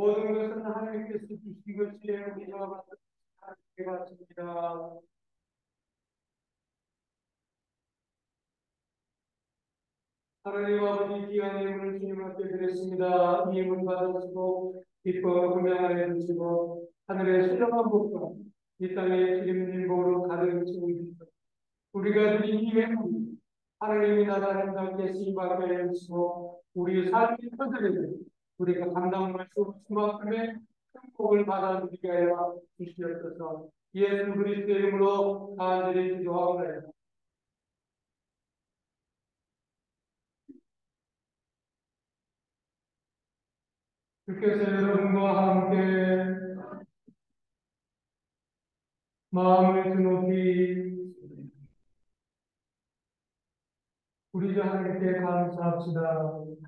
A: 모든 것은 하나님께서 주신 것이에요. 우리가 받은 하나님께 받습니다. 하나님 아버지 귀한 예물을 주님 앞에 드렸습니다. 이 예물 받으시고 기뻐 분양하여 주시고 하늘의 신령한 복과 이 땅의 기름진 복으로 가득 채우시고 우리가 드린 이 예물이 하나님의 나라 행답게 쓰임받게 하여 주시고 우리 삶의 터전에 우리가 감당할 수 없을 만큼의 큰 복을 받아 누리게 하여 주시옵소서. 예수 그리스도의 이름으로 간절히 기도하옵나이다. 주께서 여러분과 함께 마음을 드높이 우리 주 하나님께 감사합시다.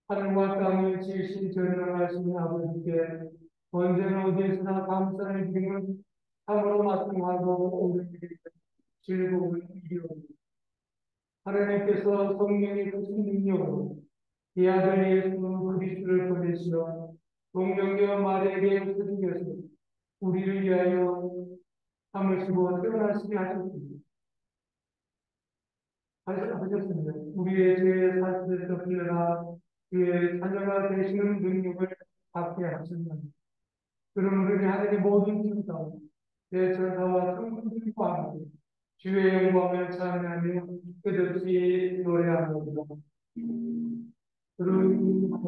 A: 하늘과 땅을 지으신 전능하신 아버지께 언제나 어디에서나 감사를 드리는 참으로 마땅하고 오늘의 즐거운 일이옵니다. 하나님께서 성령의 크신 능력으로 이 아들 예수 그리스도를 보내시어 동정녀 마리아에게 드리셔서 우리를 위하여 참으시고 태어나시게 하셨습니다. 우리의 죄의 사실에서 풀려나 그의 자녀가 되시는 능력을 받게 하셨습니다. 그럼 우리 하늘의 모든 진사 내 전사와 성도들과 함께 주의 영광을 찬양하며 끝없이 노래하노라. 그런 시로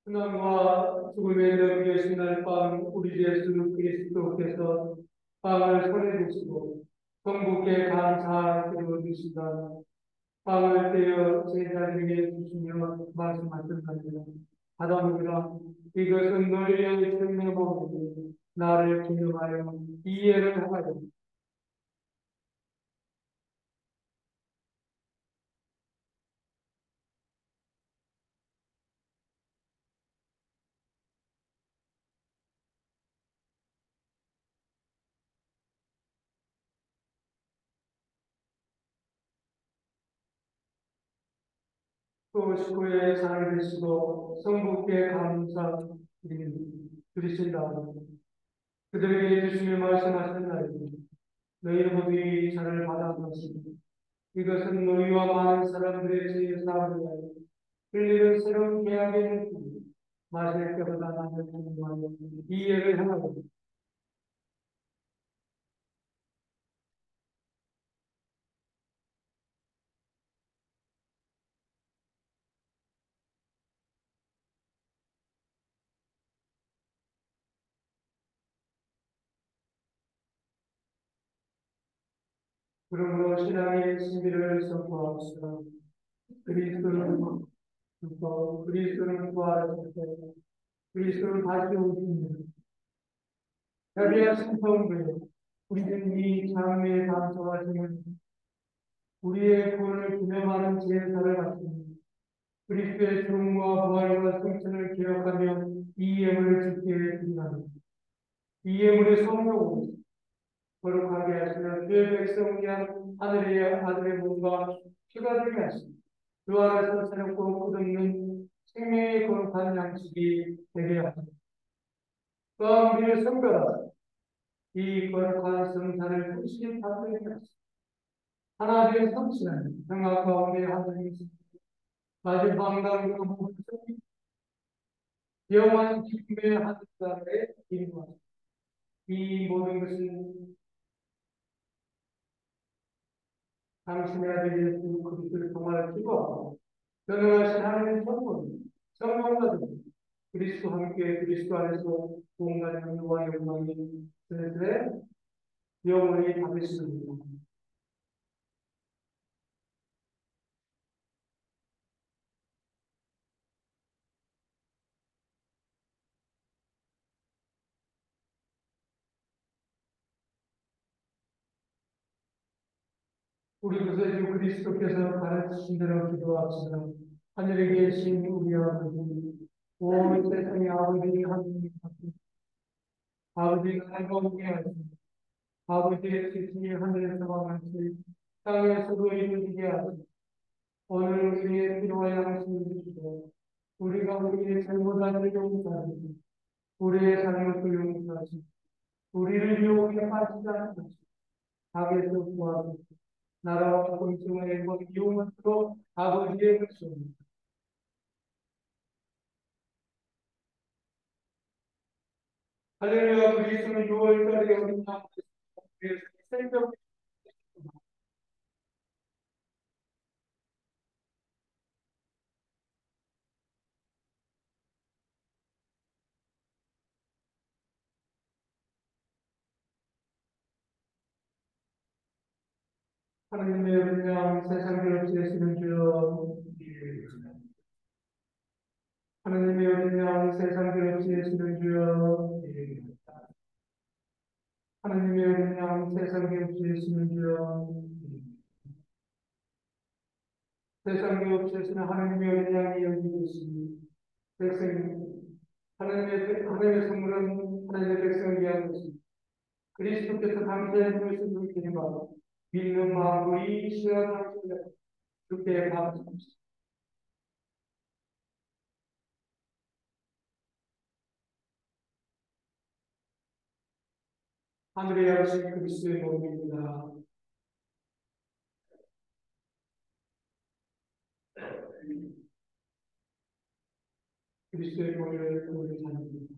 A: 순환과 죽음에 넘겨진 날밤 우리 주 예수 그리스도께서 빵을 손에 드시고 성부께 감사드려 주시다. 빵을 떼어 제자에게 주시며 말씀하셨나이다. 받아 먹으라. 이것은 너희의 생명의 몸이니 나를 기념하여 이해를 하라. 또 식구의 잔을 드시고 성부께 감사드리신다. 그들에게 주시며 말씀하셨나이다. 너희는 모두 이 잔을 받아 마시고 이것은 너희와 많은 사람들의 죄의 사함을 위하여 흘리는 새로운 계약의 물품이 마실 때보다 나를 통하여 이해를 하나고 그러므로 신앙의 신비를 선포합시다. 그리스도는 부활하셨고 그리스도는 다시 오십니다. 자비하신 성부여, 우리는 이 장래에 감사하시는 우리의 구원을 기념하는 제사를 바칩니다. 그리스도의 죽음과 부활과 승천을 기억하며 이 예물을 주께 드립니다. 이 예물의 성령으로 거룩하게 하시며 주의 백성을 위한 아들의 몸과 피가 되게 하시며 그 안에서 새롭고 끝없는 생명의 거룩한 양식이 되게 하시며 또한 우리를 성별하사 이 거룩한 성산을 fully 받게 하시며 하나님의 성실한 평화 가운데 하나님이 마지막 날과 모든 영원한 기쁨의 하늘나라에 이루어집니다. 이 모든 것은 당신의 아들 예수 그리스도를 통하여 기도하고 전능하신 하나님의 성령과 그리스도 함께 그리스도 안에서 온갖 영광과 영광이 그들의 영원히 받으시옵니다. 우리 구세주 그리스도께서 가르치신 대로 기도합시다. 하늘에 계신 우리 아버지, 온 세상의 아버지 하나님, 아버지가 행복하게 하시고 아버지의 뜻이 하늘에서와 같이 땅에서도 이루어지게 하시고 오늘 우리의 필요와 양식을 주시고 우리가 우리의 잘못을 용서하시고 우리의 잘못을 용서하시고 우리를 유혹에 빠지지 않고 악에서 구하시고 나라와 권총의 영광 영원토록 아버지의 것입니다. 할렐루야. 그리스도는 6월달에 어린 양에서 생명 하나님의 은양 세상 교체하시는 주여 하나님의 은양 세상 교체하시는 주여 하나님의 은양 세상 교체하시는 주여 세상 교체하시는 하나님의 은양이 여기 계십니다. 백성입니다. 하나님의 선물은 하나님의 백성을 위한 것입니다. 그리스도께서 당시에 보여주신 길과 믿는 마음으로 이 시간을 주께 감사합니다. 하늘의 양식 그리스도의 몸입니다. 그리스도의 몸을 우리 사랑합니다.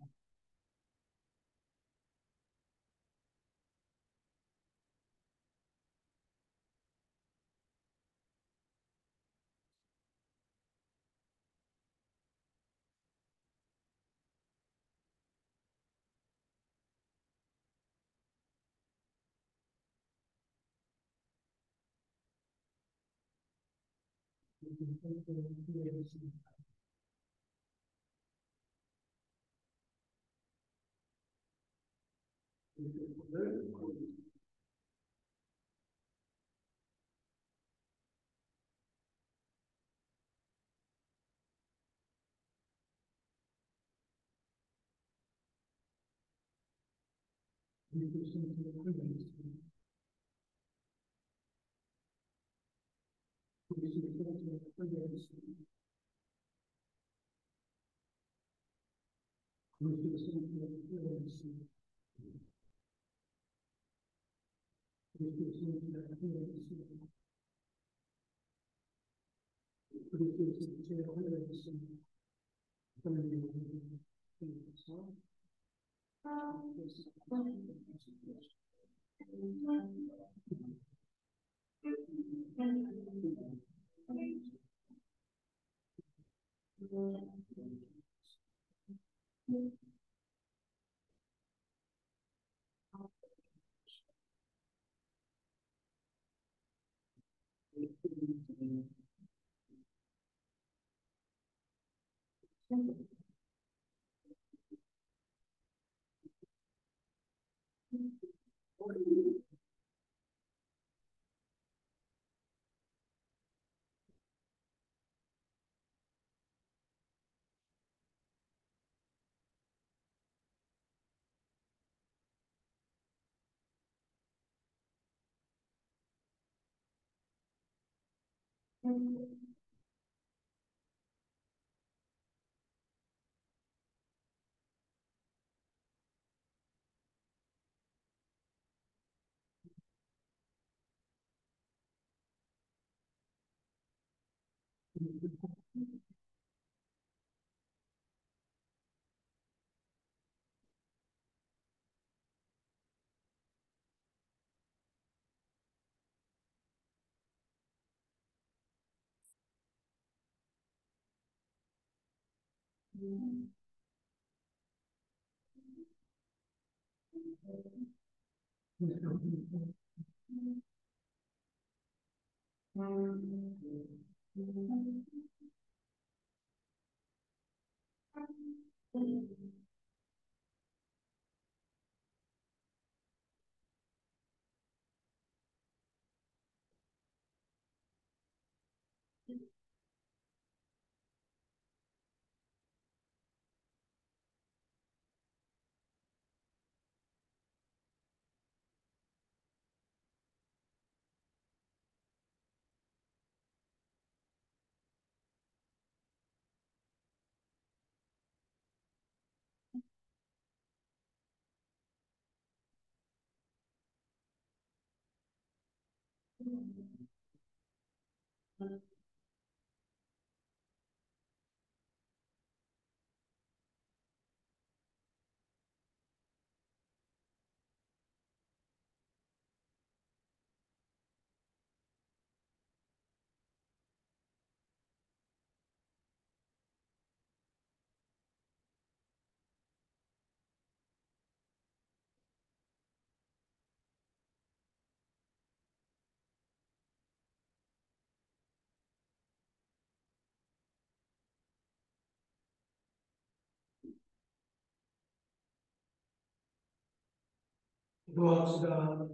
A: 기도합시다.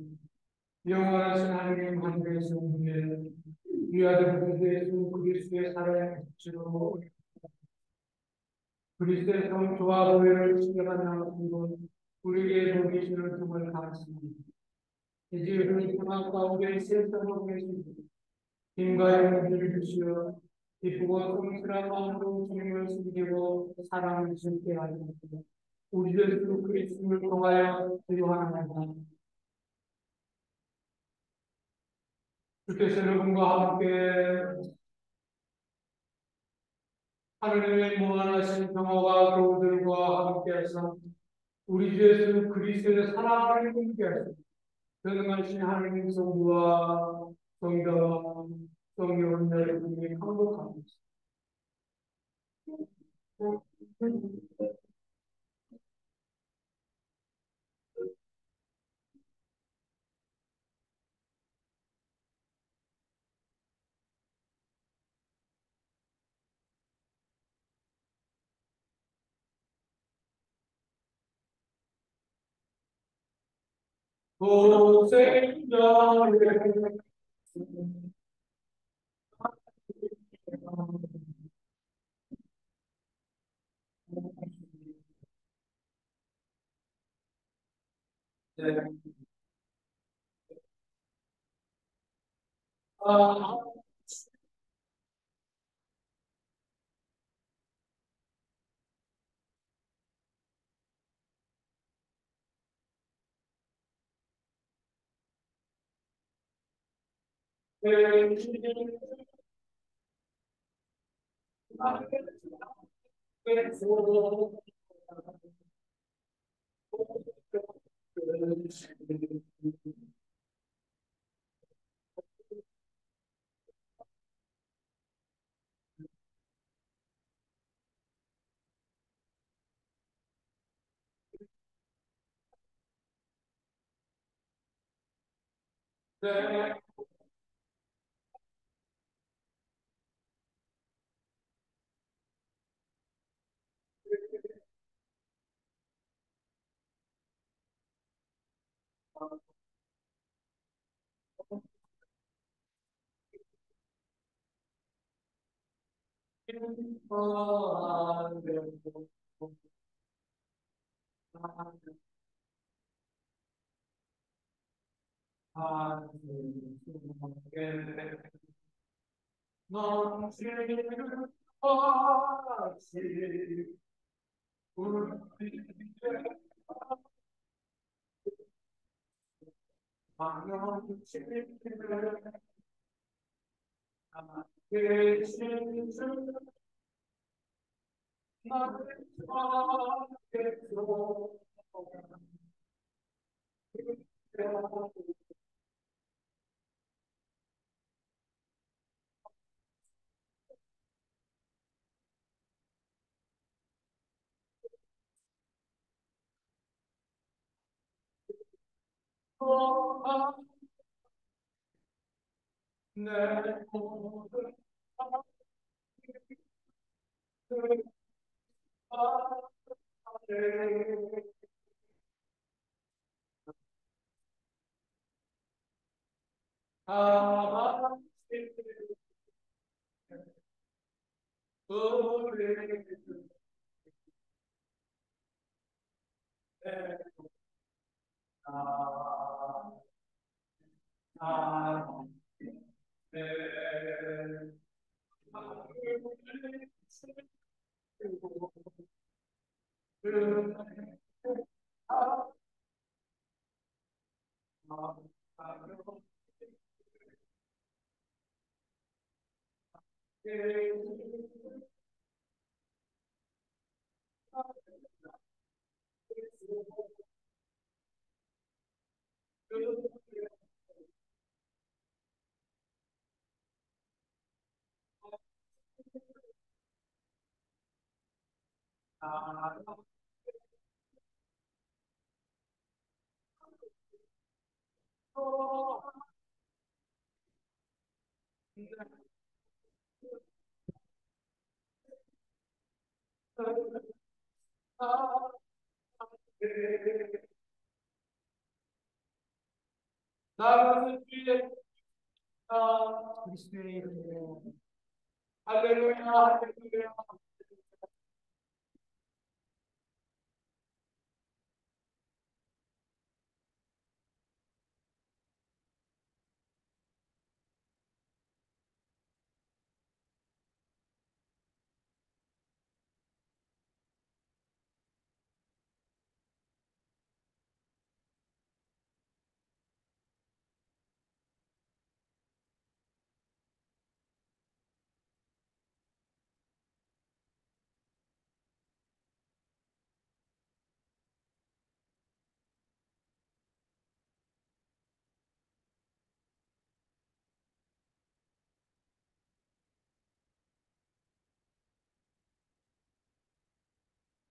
A: 영원하신 하나님 하늘에서 우리의 우리 아들 우리 예수 그리스도의 사랑의 빛으로 그리스도의 성도와 교회를 지켜가는 하나님은 우리에게 보내주시는 정말 감사합니다. 이제 우리 평안 가운데 세상을 보내십니다. 힘과 영광을 주시어 기쁘고 성실한 마음으로 주님을 섬기고 사랑을 즐게 하옵소서. 우리 예수 그리스도를 통하여 기도하나이다. 주께서 여러분과 함께 하느님의 무한하신 평화가 교우들과 함께하사 우리 주 예수 그리스도의 사랑을 함께하사 전능하신 하느님 성부와 성자와 성령의 여러분이 행복합니다. 고생자를 네. 아, 네. 네. 그리스도의 이름으로 할렐루야, 할렐루야.